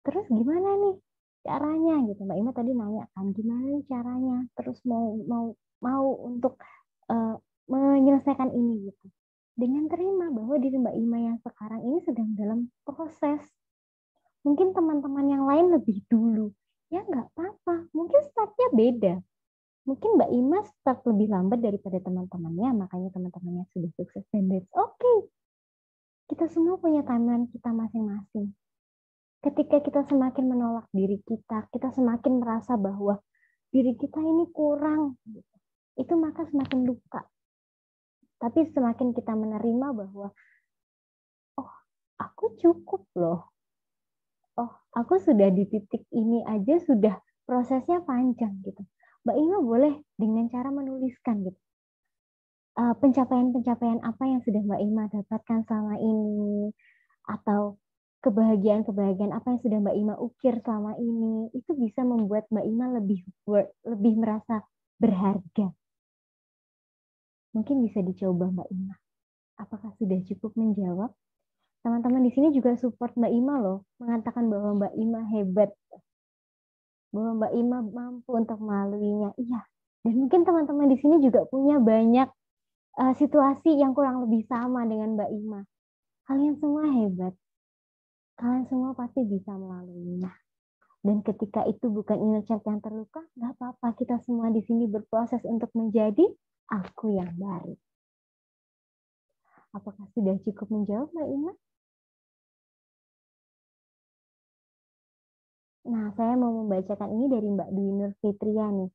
Speaker 4: Terus gimana nih caranya gitu? Mbak Ima tadi nanya kan gimana nih caranya? Terus mau untuk menyelesaikan ini gitu. Dengan terima bahwa diri Mbak Ima yang sekarang ini sedang dalam proses. Mungkin teman-teman yang lain lebih dulu. Ya nggak apa-apa. Mungkin startnya beda. Mungkin Mbak Ima start lebih lambat daripada teman-temannya, makanya teman-temannya sudah sukses dan that's okay. Kita semua punya timeline kita masing-masing. Ketika kita semakin menolak diri kita semakin merasa bahwa diri kita ini kurang, itu maka semakin luka. Tapi semakin kita menerima bahwa, aku cukup loh. Oh, aku sudah di titik ini aja sudah prosesnya panjang gitu. Mbak Ima boleh dengan cara menuliskan gitu. Pencapaian-pencapaian apa yang sudah Mbak Ima dapatkan selama ini, atau kebahagiaan-kebahagiaan apa yang sudah Mbak Ima ukir selama ini, itu bisa membuat Mbak Ima lebih merasa berharga. Mungkin bisa dicoba Mbak Ima. Apakah sudah cukup menjawab? Teman-teman di sini juga support Mbak Ima loh, mengatakan bahwa Mbak Ima hebat, bahwa Mbak Ima mampu untuk melaluinya. Iya. Dan mungkin teman-teman di sini juga punya banyak situasi yang kurang lebih sama dengan Mbak Ima. Kalian semua hebat. Kalian semua pasti bisa melaluinya. Dan ketika itu bukan inner child yang terluka, nggak apa-apa. Kita semua di sini berproses untuk menjadi aku yang baru. Apakah sudah cukup menjawab, Mbak Ima? Nah, saya mau membacakan ini dari Mbak Dwi Nur Fitria nih.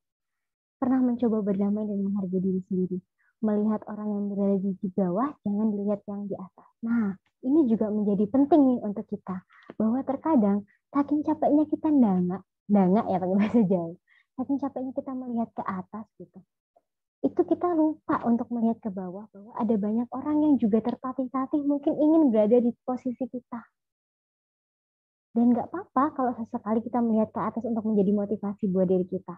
Speaker 4: Pernah mencoba berdamai dan menghargai diri sendiri. Melihat orang yang berada di bawah, jangan dilihat yang di atas. Nah, ini juga menjadi penting nih untuk kita. Bahwa terkadang, saking capeknya kita dangak ya pakai bahasa Jawa. Saking capeknya kita melihat ke atas gitu. Itu kita lupa untuk melihat ke bawah. Bahwa ada banyak orang yang juga tertatih-tatih mungkin ingin berada di posisi kita. Dan nggak apa-apa kalau sesekali kita melihat ke atas untuk menjadi motivasi buat diri kita.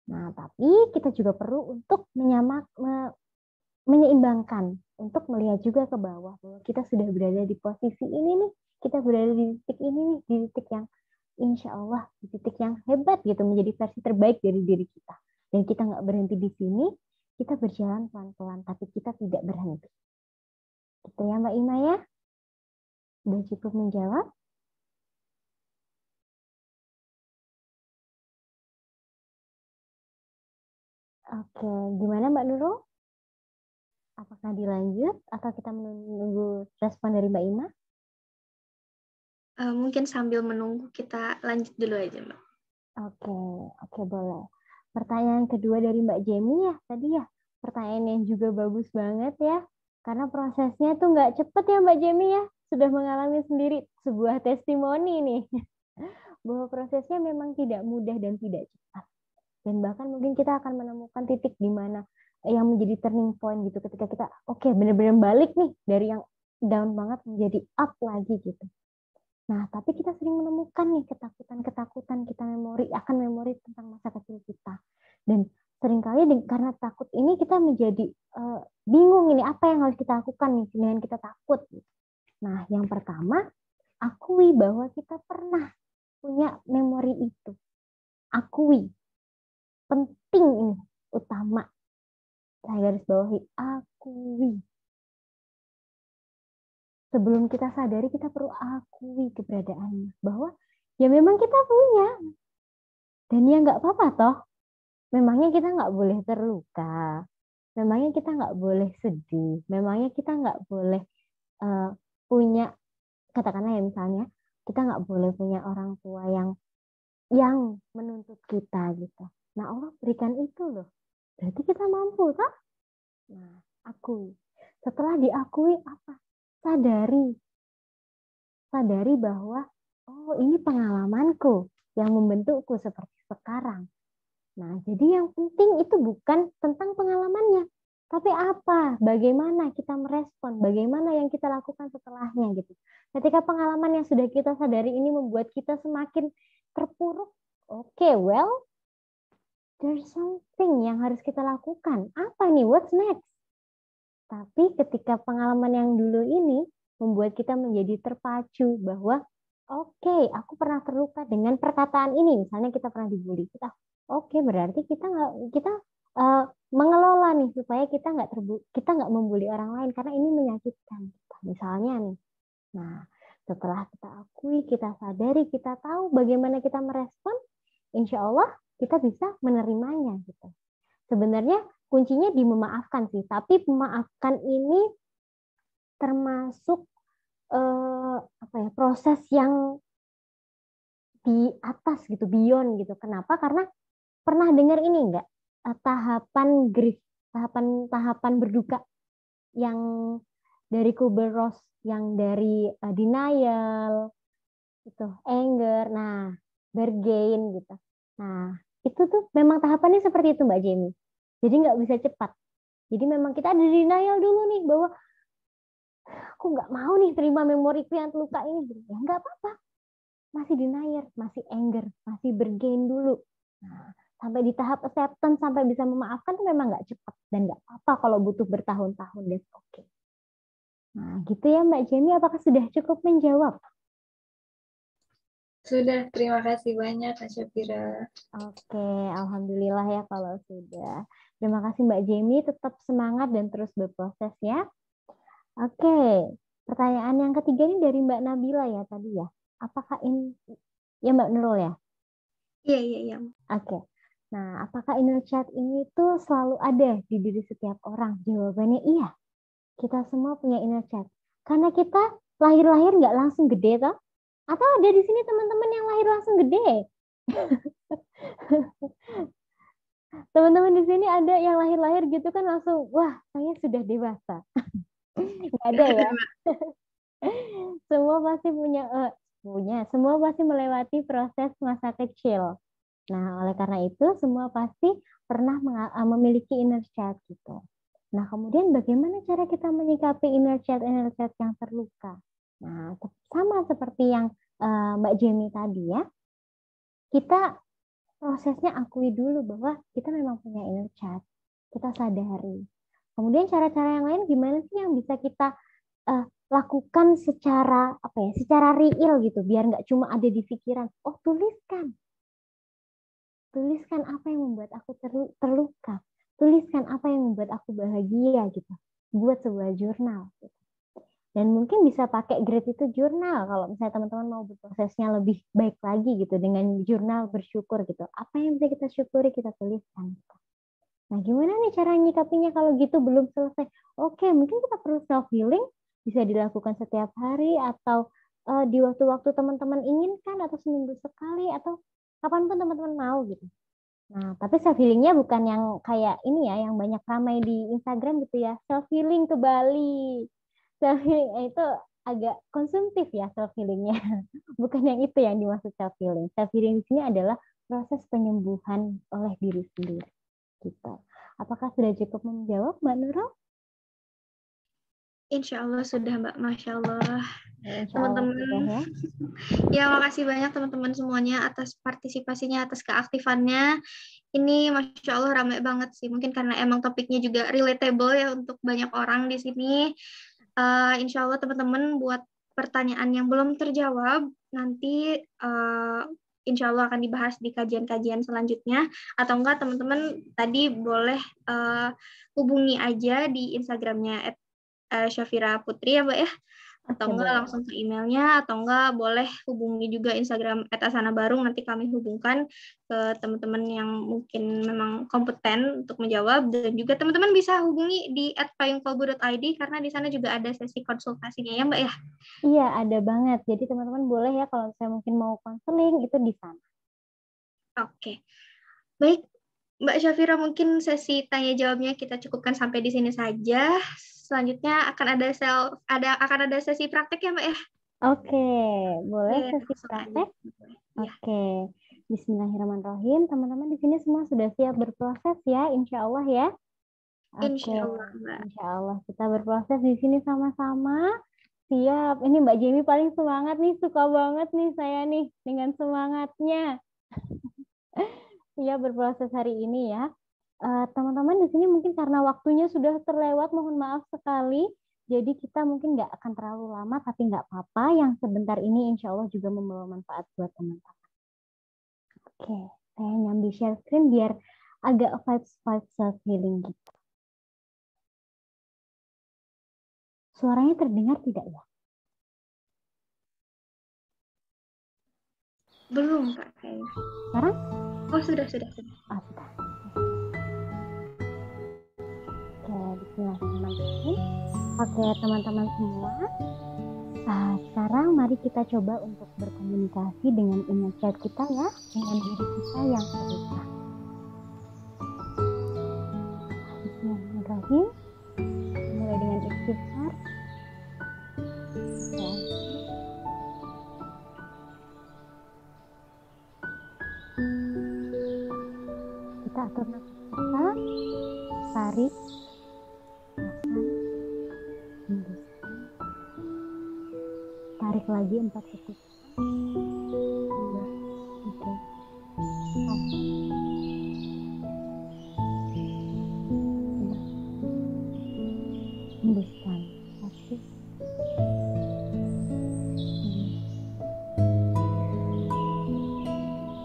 Speaker 4: Nah, tapi kita juga perlu untuk menyeimbangkan untuk melihat juga ke bawah bahwa kita sudah berada di posisi ini nih, kita berada di titik ini nih, di titik yang insya Allah di titik yang hebat gitu, menjadi versi terbaik dari diri kita. Dan kita nggak berhenti di sini, kita berjalan pelan-pelan, tapi kita tidak berhenti. Gitu ya Mbak Ima ya? Sudah cukup menjawab? Oke, gimana Mbak Nurul? Apakah dilanjut atau kita menunggu respon dari Mbak Ima?
Speaker 3: Mungkin sambil menunggu kita lanjut dulu aja, Mbak.
Speaker 4: Oke, boleh. Pertanyaan kedua dari Mbak Jemi ya, tadi ya. Pertanyaan yang juga bagus banget ya. Karena prosesnya tuh nggak cepet ya Mbak Jemi ya. Sudah mengalami sendiri sebuah testimoni nih. Bahwa prosesnya memang tidak mudah dan tidak cepat. Dan bahkan mungkin kita akan menemukan titik di mana yang menjadi turning point gitu. Ketika kita benar-benar balik nih dari yang down banget menjadi up lagi gitu. Nah, tapi kita sering menemukan nih ketakutan-ketakutan kita akan memori tentang masa kecil kita. Dan seringkali karena takut ini kita menjadi bingung ini apa yang harus kita lakukan nih dengan kita takut. Nah, yang pertama, akui bahwa kita pernah punya memori itu. Akui. Penting ini, utama. Saya garis bawahi, akui. Sebelum kita sadari, kita perlu akui keberadaannya. Bahwa ya memang kita punya. Dan ya nggak apa-apa toh. Memangnya kita nggak boleh terluka. Memangnya kita nggak boleh sedih. Memangnya kita nggak boleh punya, katakanlah ya misalnya, kita nggak boleh punya orang tua yang menuntut kita gitu. Nah Allah berikan itu loh. Berarti kita mampu toh? Nah, akui. Setelah diakui apa? Sadari bahwa ini pengalamanku yang membentukku seperti sekarang. Nah, jadi yang penting itu bukan tentang pengalamannya, tapi apa? Bagaimana kita merespon? Bagaimana yang kita lakukan setelahnya gitu. Ketika pengalaman yang sudah kita sadari ini membuat kita semakin terpuruk, there's something yang harus kita lakukan. Apa nih? What's next? Tapi ketika pengalaman yang dulu ini membuat kita menjadi terpacu bahwa aku pernah terluka dengan perkataan ini. Misalnya kita pernah dibully. Berarti kita mengelola nih supaya kita nggak membuli orang lain karena ini menyakitkan. Misalnya nih. Nah, setelah kita akui, kita sadari, kita tahu bagaimana kita merespon, insya Allah kita bisa menerimanya gitu. Sebenarnya kuncinya di memaafkan sih, tapi memaafkan ini termasuk proses yang di atas gitu, beyond gitu. Kenapa? Karena pernah dengar ini enggak? Tahapan grief, tahapan berduka yang dari Kubler-Ross yang dari denial, itu anger, nah bargain gitu. Nah itu tuh memang tahapannya seperti itu Mbak Jamie. Jadi nggak bisa cepat. Jadi memang kita ada denial dulu nih bahwa aku nggak mau nih terima memoriku yang terluka ini. Ya nggak apa-apa. Masih denial, masih anger, masih bargain dulu. Nah, sampai di tahap acceptance, sampai bisa memaafkan itu memang nggak cepat. Dan nggak apa-apa kalau butuh bertahun-tahun, that's okay. Nah, gitu ya Mbak Jamie, apakah sudah cukup menjawab?
Speaker 5: Sudah, terima kasih banyak Kak Syafira.
Speaker 4: Oke, alhamdulillah ya kalau sudah. Terima kasih Mbak Jamie, tetap semangat dan terus berproses ya. Oke, pertanyaan yang ketiga ini dari Mbak Nabila ya tadi ya. Apakah ini, ya Mbak Nurul ya?
Speaker 3: Iya.
Speaker 4: Oke. Nah, apakah inner child ini tuh selalu ada di diri setiap orang? Jawabannya iya. Kita semua punya inner child. Karena kita lahir-lahir nggak langsung gede toh? Atau ada di sini teman-teman yang lahir langsung gede? Teman-teman di sini ada yang lahir-lahir gitu kan langsung, wah saya sudah dewasa. Nggak ada ya? Semua pasti semua pasti melewati proses masa kecil. Nah, oleh karena itu semua pasti pernah memiliki inner child gitu. Nah, kemudian bagaimana cara kita menyikapi inner child yang terluka? Nah, sama seperti yang Mbak Jamie tadi ya, kita prosesnya akui dulu bahwa kita memang punya inner child, kita sadari. Kemudian cara-cara yang lain gimana sih yang bisa kita lakukan secara secara real gitu, biar nggak cuma ada di pikiran. Oh, tuliskan apa yang membuat aku terluka, tuliskan apa yang membuat aku bahagia gitu, buat sebuah jurnal gitu. Dan mungkin bisa pakai gratitude jurnal kalau misalnya teman-teman mau berprosesnya lebih baik lagi gitu dengan jurnal bersyukur gitu. Apa yang bisa kita syukuri kita tuliskan. Nah, gimana nih cara nyikapinya kalau gitu belum selesai? Oke, mungkin kita perlu self healing, bisa dilakukan setiap hari atau di waktu-waktu teman-teman inginkan atau seminggu sekali atau kapanpun teman-teman mau gitu. Nah, tapi self healingnya bukan yang kayak ini ya, yang banyak ramai di Instagram gitu ya, self healing ke Bali. Self healing itu agak konsumtif ya self healingnya, bukan yang itu yang dimaksud self healing. Self healing di sini adalah proses penyembuhan oleh diri sendiri. Gitu. Apakah sudah cukup menjawab, Mbak Nurul?
Speaker 3: Insya Allah sudah Mbak, Masya Allah.
Speaker 4: Teman-teman.
Speaker 3: Ya, makasih banyak teman-teman semuanya atas partisipasinya, atas keaktifannya. Ini Masya Allah ramai banget sih, mungkin karena emang topiknya juga relatable ya untuk banyak orang di sini. Insya Allah teman-teman buat pertanyaan yang belum terjawab, nanti insya Allah akan dibahas di kajian-kajian selanjutnya. Atau enggak teman-teman tadi boleh hubungi aja di Instagramnya @Syafira Putri ya Mbak ya. Atau enggak langsung ke emailnya, atau enggak boleh hubungi juga Instagram @asanabarung, nanti kami hubungkan ke teman-teman yang mungkin memang kompeten untuk menjawab, dan juga teman-teman bisa hubungi di @payungkolbu.id karena di sana juga ada sesi konsultasinya ya Mbak ya.
Speaker 4: Iya, ada banget. Jadi teman-teman boleh ya kalau saya mungkin mau konseling itu di sana. Oke.
Speaker 3: Baik, Mbak Syafira, mungkin sesi tanya jawabnya kita cukupkan sampai di sini saja. Selanjutnya akan ada sesi praktek ya Mbak ya?
Speaker 4: Oke, boleh sesi praktek? Oke, bismillahirrahmanirrahim. Teman-teman di sini semua sudah siap berproses ya, insya Allah ya.
Speaker 3: Insya Allah, Mbak.
Speaker 4: Insya Allah kita berproses di sini sama-sama. Siap. Ini Mbak Jamie paling semangat nih, suka banget nih saya nih dengan semangatnya. Iya, berproses hari ini ya. Teman-teman di sini mungkin karena waktunya sudah terlewat, mohon maaf sekali. Jadi kita mungkin nggak akan terlalu lama, tapi nggak apa-apa. Yang sebentar ini insya Allah juga membawa manfaat buat teman-teman. Oke, saya nyambi share screen biar agak vibes self healing gitu. Suaranya terdengar tidak ya?
Speaker 3: Belum Kak kayaknya.
Speaker 4: Sekarang?
Speaker 3: Oh sudah.
Speaker 4: Oh, sudah. Oke, bismillahirrahmanirrahim. Oke, teman-teman semua. Sekarang mari kita coba untuk berkomunikasi dengan inner child kita ya, dengan diri kita yang terluka. Bismillahirrahmanirrahim. Mulai dengan istighfar. Kita atur nafas kita, tarik, tahan, hembuskan. Tarik lagi 4 detik. 2, 3, 4. Hembuskan. 1, 2.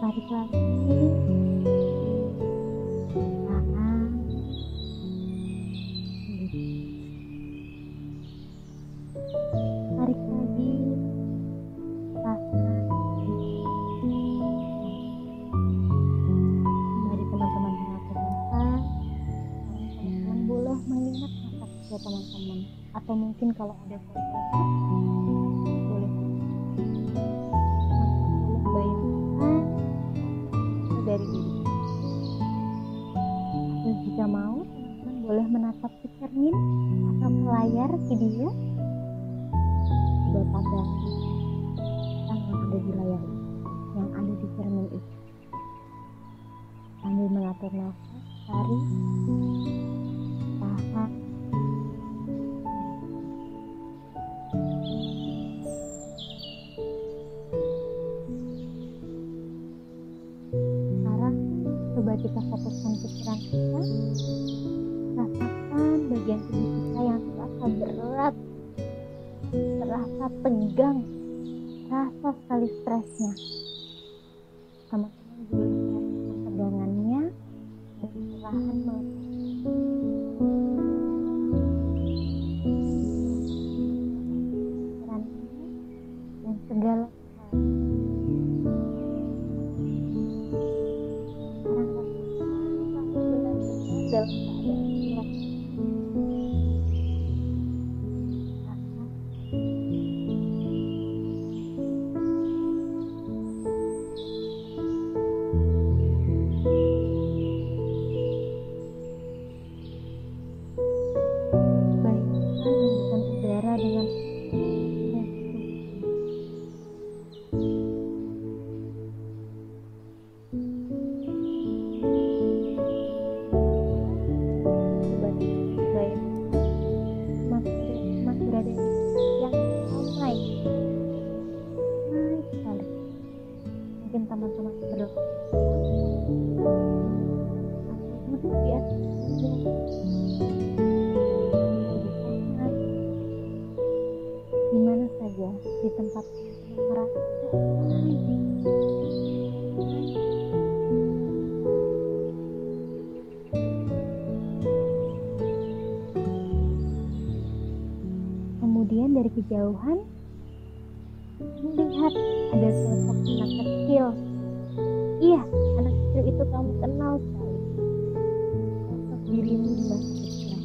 Speaker 4: Tarik lagi. Tahan. Tarik lagi. Tahan. Mari teman-teman mengatur nafas. Teman-teman boleh mengingat nafas ya teman-teman. Atau mungkin kalau ada foto boleh bayangkan dari diri. Atau jika mau teman-teman boleh menatap ke cermin atau ke layar video. Coba pandang yang ada di layar itu, yang ada di cermin itu. Sambil mengatur nafas, tarik, tahan. Sekarang coba kita fokuskan pikiran kita. Rasakan bagian tubuh kita yang terasa berat, terasa tegang, terasa sekali stresnya. Teman-teman boleh merasakan tegangannya dan perlahan melepas. Pikiran ini dan segala hal. Sekarang rasakan kamu benar-benar dalam keadaan berat. Rasakan. Bayangkan hembusan udara dengan coba bayangkan mas berada di yang ramai sekali. Mungkin teman-teman berdoa atau duduk di atas di mana saja di tempat yang merasa kemudian dari kejauhan melihat ada sosok anak kecil. Iya, anak kecil itu kamu kenal sekali. Sosok dirimu di masa kecil.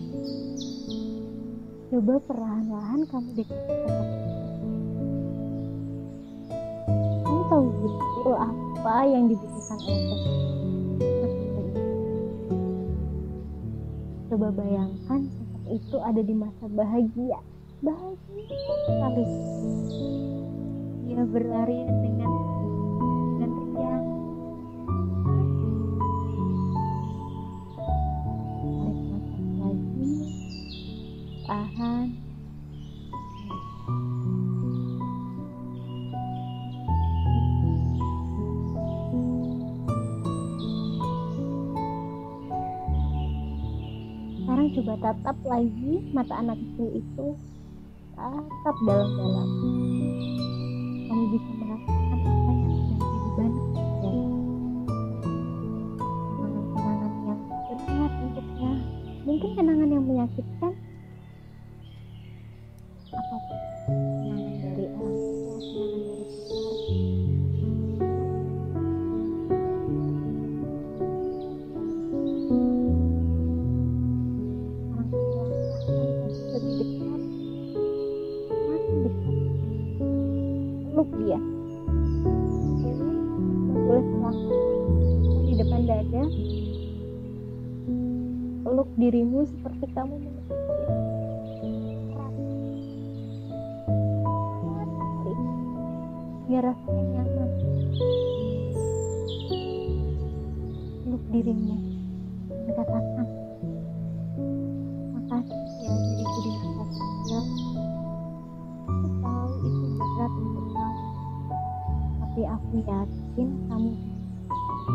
Speaker 4: Coba perlahan-lahan kamu dekati sosok itu. Kamu tahu betul apa yang dibutuhkan oleh sosok itu. Coba bayangkan sosok itu ada di masa bahagia sekali. Dia berlari dengan riang. Tarik nafas lagi, tahan. Sekarang coba tatap lagi mata anak kecil itu. Tatap dalam-dalam. Kamu bisa merasakan apa yang sedang jadi beban dan kenangan-kenangan yang berat untuknya. Mungkin kenangan yang menyakitkan, apapun. Kenangan dari orang tua, kenangan dari peluk dia. Boleh selangkah di depan dada, peluk dirimu seperti kamu meluk dia. Erat sekali, biar rasanya nyaman. Peluk dirimu. akan katakan, makasih ya diriku di masa kecil. Aku tahu itu berat untuk kamu, tapi aku yakin kamu bisa.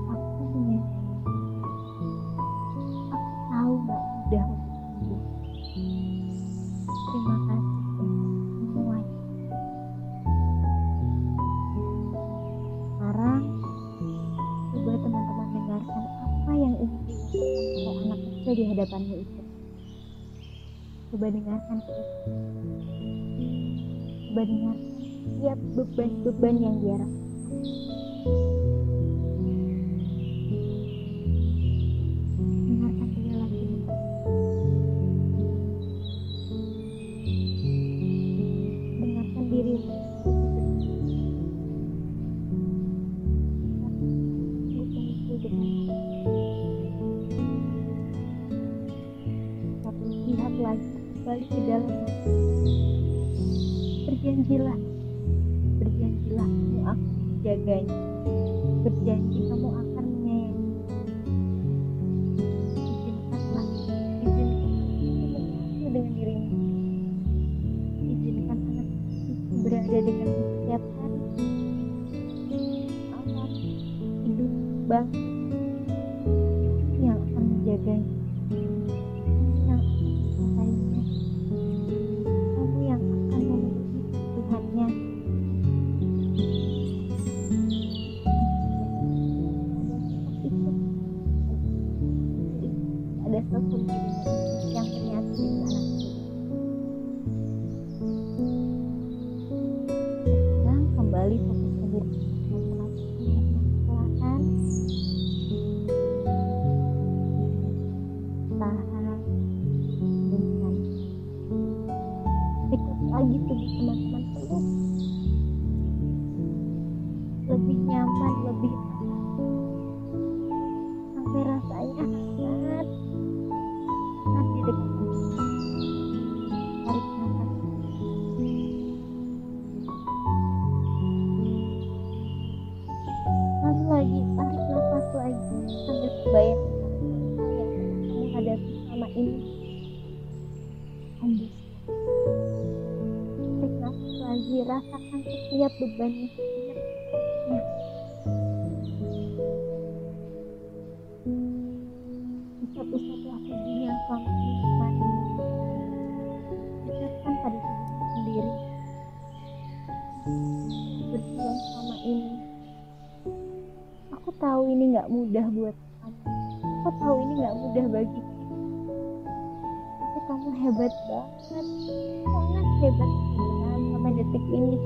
Speaker 4: Aku menyayangi. Aku tahu gak mudah untuk sembuh. Terima kasih untuk semuanya. Sekarang, coba teman-teman dengarkan apa yang ingin diungkapkan oleh anak kecil di hadapannya itu. Coba dengarkan itu. Coba dengarkan setiap beban-beban yang dia rasakan. Dengarkan dia lagi. Dengarkan diri. Tapi lihat lagi kembali ke dalam. Berjanjilah kamu akan menjaganya. Berjanji kamu akan menyayangi. Izinkanlah menyatu dengan dirimu. Izinkan anak itu berada denganmu setiap hari. Alam, hidup, bangsa yang akan menjaganya, yang akan mencintainya, kamu yang akan memenuhi kebutuhannya. Ada sosok dirimu yang menyatu dengan anak itu. Sekarang kembali fokus ke diri. Perlahan tahan dengan ikut lagi tubuh teman-teman peluk, lebih nyaman, lebih sampai rasanya hangat di dekat. Tarik nafas. Lalu lagi tarik nafas lagi sambil membayangkan apa yang kamu hadapi selama ini. Hembus. Tarik nafas lagi, rasakan setiap bebannya, setiap stresnya. Usap-usaplah tubuh yang selama ini menemani. Ucapkan pada dirimu sendiri, berjuang selama ini. Aku tahu ini gak mudah buat kamu. Aku tahu ini gak mudah bagi kita. Tapi kamu hebat banget. Sangat hebat beneran sampai detik ini.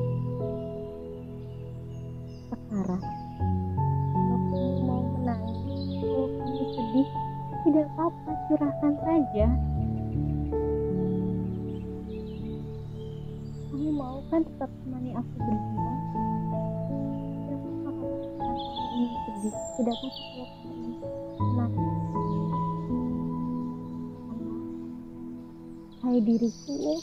Speaker 4: Sekarang, kalau kamu mau menangis, kalau kamu sedih, tidak apa-apa, curahkan saja. Kamu mau kan tetap temani aku berjuang? Tidak apa-apa kalau kamu ingin sedih. Tidak apa-apa kalau kamu ingin senang. Hai diriku,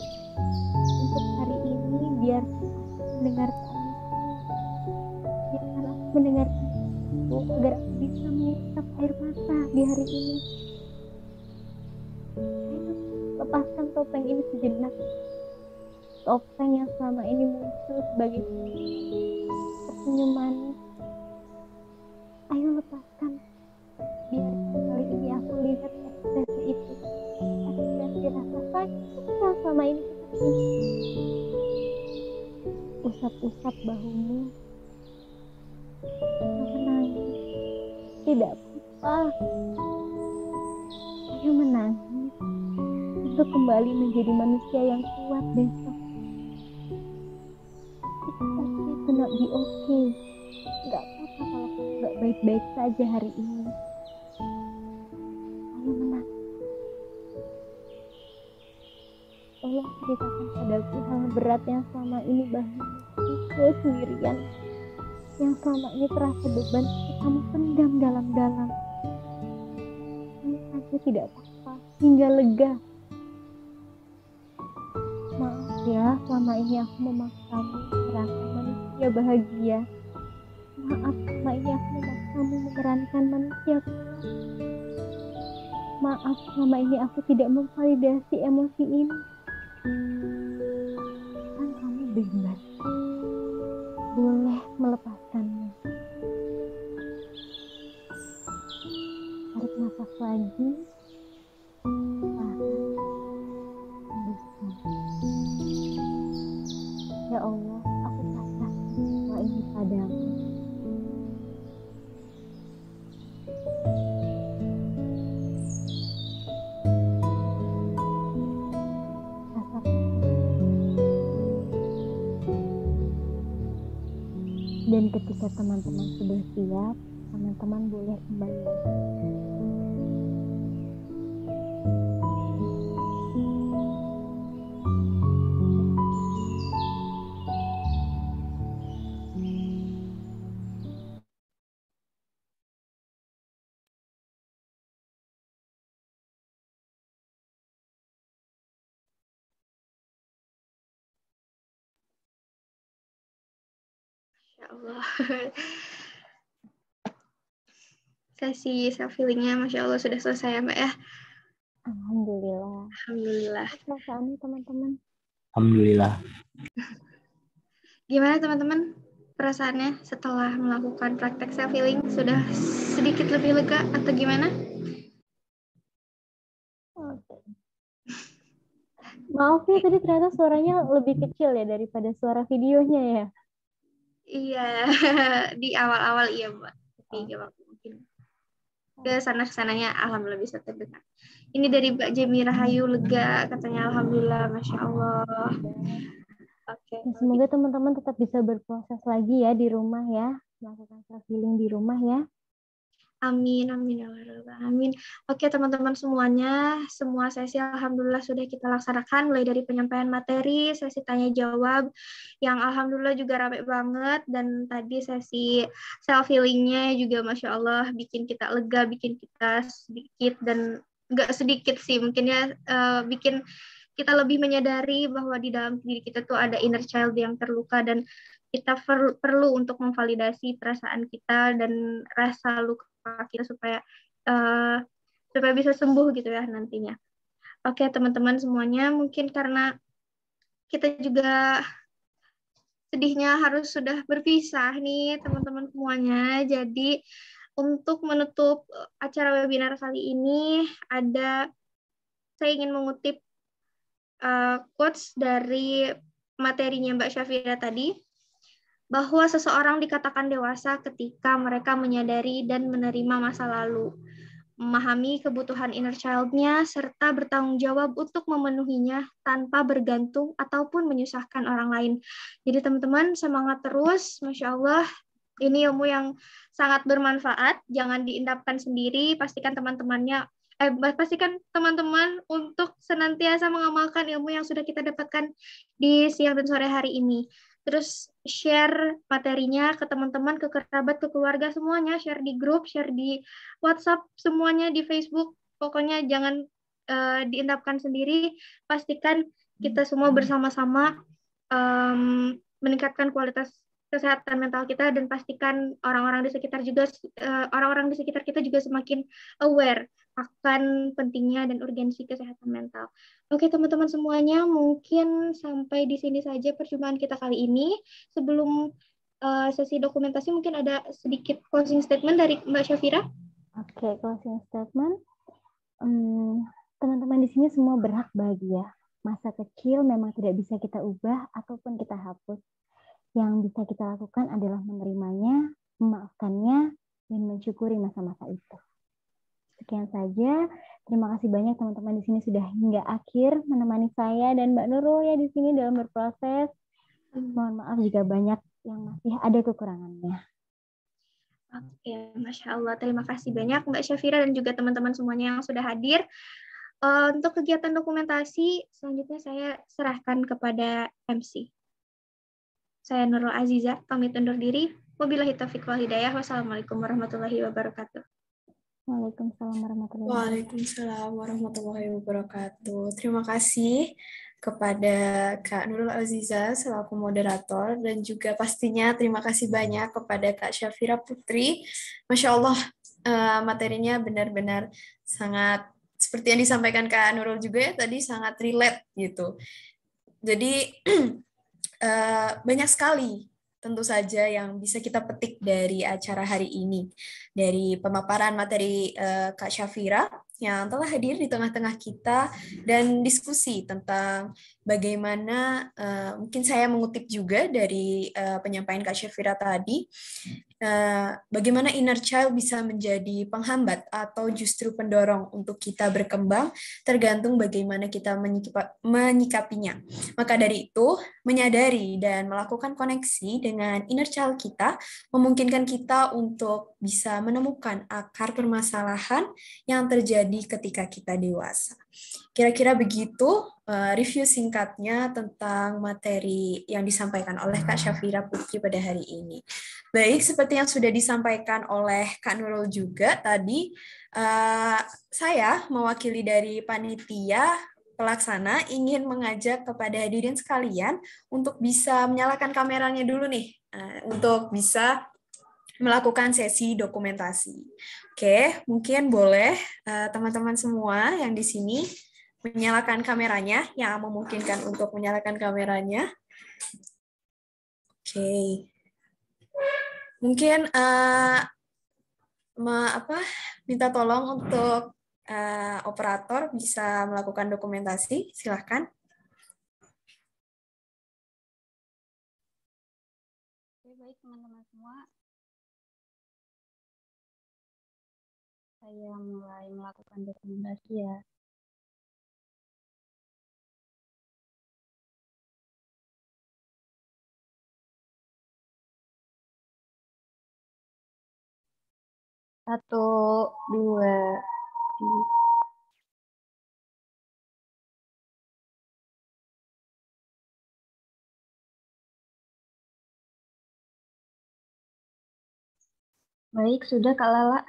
Speaker 4: untuk hari ini biarkan aku mendengarkan. Biarkan aku mendengarkan agar aku bisa mengusap air mata di hari ini. Ayo, lepaskan topeng ini sejenak. Topeng yang selama ini muncul sebagai tersenyum manis. Ayo lepaskan. Biarkan kali ini aku lihat ekspresi itu. Ekspresi rasa sakit yang selama ini kita simpan. Usap-usap bahumu. Menangis. Tidak apa-apa. Ayo menangis untuk kembali menjadi manusia yang kuat besok. It's not be okay. Gak apa-apa kalau kamu gak baik-baik saja hari ini. Ayo menangis. Tolong ceritakan padaku hal berat yang selama ini bahagia sendirian. Yang selama ini terasa beban kamu pendam dalam-dalam. Ini saja tidak apa-apa, hingga lega. Maaf ya, selama ini aku memaksamu merasa manusia bahagia. Maaf, selama ini aku memaksamu memerankan manusia. Maaf, selama ini aku tidak memvalidasi emosi ini. Kan kamu bebas. Boleh melepaskannya. Tarik nafas lagi. Tahan. Hembuskan. Ya Allah, aku pasrah semua ini padamu. Dan ketika teman-teman sudah siap, teman-teman boleh kembali lagi.
Speaker 3: Ya Allah. Sesi self healingnya Masya Allah sudah selesai ya Mbak ya.
Speaker 4: Alhamdulillah.
Speaker 3: Alhamdulillah.
Speaker 4: Perasaannya teman-teman?
Speaker 7: Alhamdulillah.
Speaker 3: Gimana teman-teman perasaannya setelah melakukan praktek self healing? Sudah sedikit lebih lega atau gimana?
Speaker 4: Oke. Maaf ya, tadi ternyata suaranya lebih kecil ya daripada suara videonya ya.
Speaker 3: Iya, di awal-awal iya Mbak. Tapi gak apa-apa, mungkin ke sana-kesananya alhamdulillah bisa terdengar. Ini dari Mbak Jemi Rahayu, lega katanya alhamdulillah, Masya Allah. Oke.
Speaker 4: Nah, semoga teman-teman tetap bisa berproses lagi ya di rumah ya, melakukan self healing di rumah ya.
Speaker 3: Amin, amin, ya Allah, amin. Oke teman-teman semuanya, semua sesi alhamdulillah sudah kita laksanakan, mulai dari penyampaian materi, sesi tanya jawab, yang alhamdulillah juga rame banget, dan tadi sesi self healingnya juga Masya Allah bikin kita lega, bikin kita sedikit, dan nggak sedikit sih, mungkin ya bikin kita lebih menyadari bahwa di dalam diri kita tuh ada inner child yang terluka, dan kita perlu untuk memvalidasi perasaan kita dan rasa luka kita supaya bisa sembuh gitu ya nantinya. Oke teman-teman semuanya, mungkin karena kita juga sedihnya harus sudah berpisah nih teman-teman semuanya, jadi untuk menutup acara webinar kali ini saya ingin mengutip quotes dari materinya Mbak Syafira tadi, bahwa seseorang dikatakan dewasa ketika mereka menyadari dan menerima masa lalu, memahami kebutuhan inner child-nya, serta bertanggung jawab untuk memenuhinya tanpa bergantung ataupun menyusahkan orang lain. Jadi teman-teman semangat terus, Masya Allah. Ini ilmu yang sangat bermanfaat, jangan diendapkan sendiri, pastikan teman-teman untuk senantiasa mengamalkan ilmu yang sudah kita dapatkan di siang dan sore hari ini. Terus share materinya ke teman-teman, ke kerabat, ke keluarga semuanya, share di grup, share di WhatsApp, semuanya di Facebook. Pokoknya jangan diendapkan sendiri, pastikan kita semua bersama-sama meningkatkan kualitas kesehatan mental kita, dan pastikan orang-orang di sekitar kita juga semakin aware akan pentingnya dan urgensi kesehatan mental. Oke teman-teman semuanya, mungkin sampai di sini saja perjumpaan kita kali ini. Sebelum sesi dokumentasi, mungkin ada sedikit closing statement dari Mbak Syafira. Oke,
Speaker 4: closing statement. Teman-teman di sini semua berhak bahagia. Masa kecil memang tidak bisa kita ubah ataupun kita hapus. Yang bisa kita lakukan adalah menerimanya, memaafkannya, dan mensyukuri masa-masa itu. Sekian saja. Terima kasih banyak teman-teman di sini sudah hingga akhir menemani saya dan Mbak Nurul ya di sini dalam berproses. Mohon maaf jika banyak yang masih ada kekurangannya.
Speaker 3: Oke, Masya Allah. Terima kasih banyak Mbak Syafira dan juga teman-teman semuanya yang sudah hadir. Untuk kegiatan dokumentasi, selanjutnya saya serahkan kepada MC. Saya Nurul Aziza, pamit undur diri. Wabillahi taufiq wal hidayah. Wassalamualaikum warahmatullahi wabarakatuh.
Speaker 4: Waalaikumsalam warahmatullahi wabarakatuh.
Speaker 1: Terima kasih kepada Kak Nurul Aziza selaku moderator, dan juga pastinya terima kasih banyak kepada Kak Syafira Putri. Masya Allah, materinya benar-benar sangat, seperti yang disampaikan Kak Nurul juga ya tadi, sangat relate gitu. Jadi banyak sekali tentu saja yang bisa kita petik dari acara hari ini, dari pemaparan materi Kak Syafira yang telah hadir di tengah-tengah kita dan diskusi tentang bagaimana, mungkin saya mengutip juga dari penyampaian Kak Syafira tadi, bagaimana inner child bisa menjadi penghambat atau justru pendorong untuk kita berkembang, tergantung bagaimana kita menyikapinya. Maka dari itu, menyadari dan melakukan koneksi dengan inner child kita memungkinkan kita untuk bisa menemukan akar permasalahan yang terjadi ketika kita dewasa. Kira-kira begitu review singkatnya tentang materi yang disampaikan oleh Kak Syafira Putri pada hari ini. Baik, seperti yang sudah disampaikan oleh Kak Nurul juga tadi, saya mewakili dari panitia pelaksana ingin mengajak kepada hadirin sekalian untuk bisa menyalakan kameranya dulu nih, untuk bisa melakukan sesi dokumentasi. Oke, mungkin boleh teman-teman semua yang di sini menyalakan kameranya, yang memungkinkan untuk menyalakan kameranya. Oke. Mungkin minta tolong untuk operator bisa melakukan dokumentasi, silahkan.
Speaker 4: Oke, baik teman-teman semua. Saya mulai melakukan dokumentasi ya. Satu, dua, tiga. Baik, sudah Kak Lala.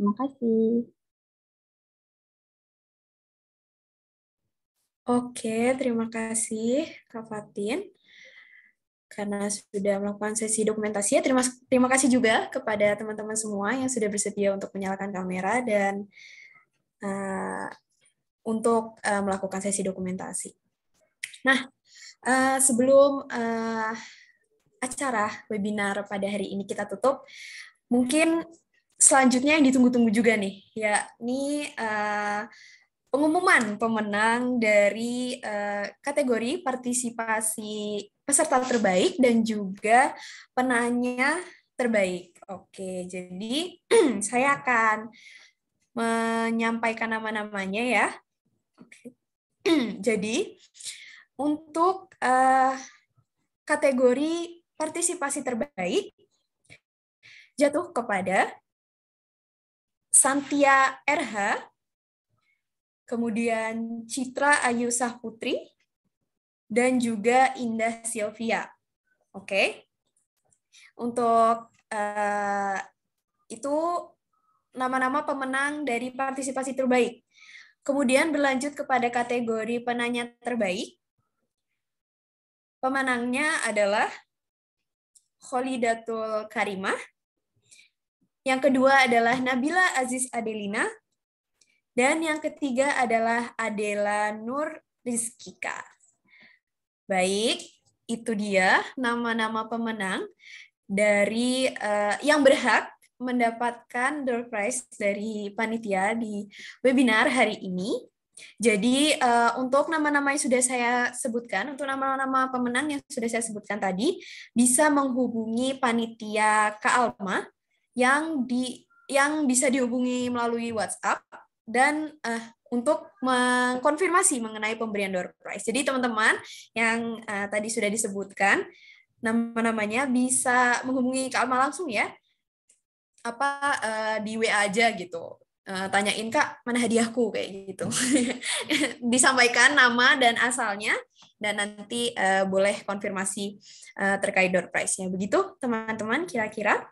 Speaker 4: Terima kasih.
Speaker 1: Oke, terima kasih Kak Fatin karena sudah melakukan sesi dokumentasi. Terima kasih juga kepada teman-teman semua yang sudah bersedia untuk menyalakan kamera dan untuk melakukan sesi dokumentasi. Nah, sebelum acara webinar pada hari ini kita tutup, mungkin selanjutnya yang ditunggu-tunggu juga nih, yakni pengumuman pemenang dari kategori partisipasi peserta terbaik dan juga penanya terbaik. Oke, jadi saya akan menyampaikan nama-namanya ya. Oke. Jadi untuk kategori partisipasi terbaik jatuh kepada Santia RH, kemudian Citra Ayu Sahputri, dan juga Indah Sylvia. Oke. Untuk itu nama-nama pemenang dari partisipasi terbaik. Kemudian berlanjut kepada kategori penanya terbaik. Pemenangnya adalah Kholidatul Karimah. Yang kedua adalah Nabila Aziz Adelina. Dan yang ketiga adalah Adela Nur Rizkika. Baik, itu dia nama-nama pemenang dari yang berhak mendapatkan door prize dari panitia di webinar hari ini. Jadi untuk nama-nama yang sudah saya sebutkan, untuk nama-nama pemenang yang sudah saya sebutkan tadi, bisa menghubungi panitia Kak Alma yang bisa dihubungi melalui WhatsApp dan untuk mengkonfirmasi mengenai pemberian door prize. Jadi teman-teman yang tadi sudah disebutkan nama-namanya bisa menghubungi Kak Alma langsung ya, di WA aja gitu. Tanyain Kak, mana hadiahku kayak gitu. Disampaikan nama dan asalnya dan nanti boleh konfirmasi terkait door prize-nya. Begitu teman-teman kira-kira.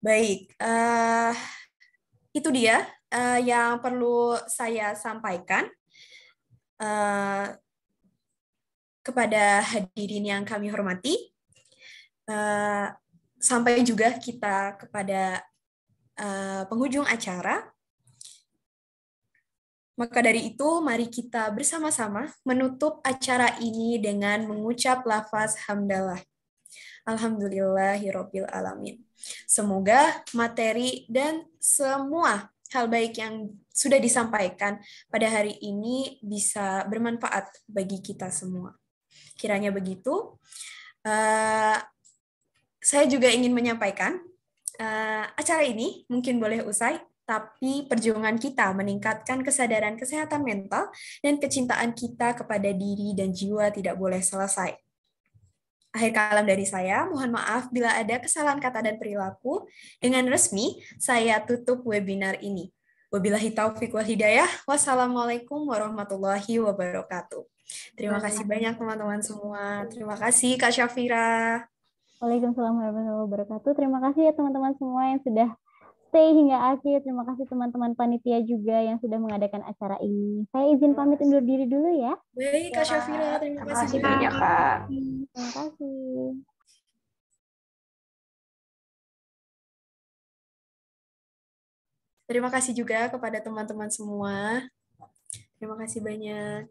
Speaker 1: Baik, itu dia yang perlu saya sampaikan. kepada hadirin yang kami hormati, sampai juga kita kepada penghujung acara. Maka dari itu, mari kita bersama-sama menutup acara ini dengan mengucap lafaz hamdalah. Alhamdulillahirabbil alamin. Semoga materi dan semua hal baik yang sudah disampaikan pada hari ini bisa bermanfaat bagi kita semua. Kiranya begitu. Saya juga ingin menyampaikan, acara ini mungkin boleh usai, tapi perjuangan kita meningkatkan kesadaran kesehatan mental dan kecintaan kita kepada diri dan jiwa tidak boleh selesai. Akhir kalam dari saya, mohon maaf bila ada kesalahan kata dan perilaku. Dengan resmi, saya tutup webinar ini. Wabillahi taufiq wal hidayah. Wassalamualaikum warahmatullahi wabarakatuh. Terima kasih banyak teman-teman semua. Terima kasih Kak Syafira.
Speaker 4: Waalaikumsalam warahmatullahi wabarakatuh. Terima kasih ya teman-teman semua yang sudah stay hingga akhir. Terima kasih teman-teman panitia juga yang sudah mengadakan acara ini. Saya izin pamit undur diri dulu ya.
Speaker 1: Baik Kak Syafira, terima kasih
Speaker 5: banyak Kak.
Speaker 4: Terima kasih.
Speaker 1: Terima kasih juga kepada teman-teman semua. Terima kasih banyak.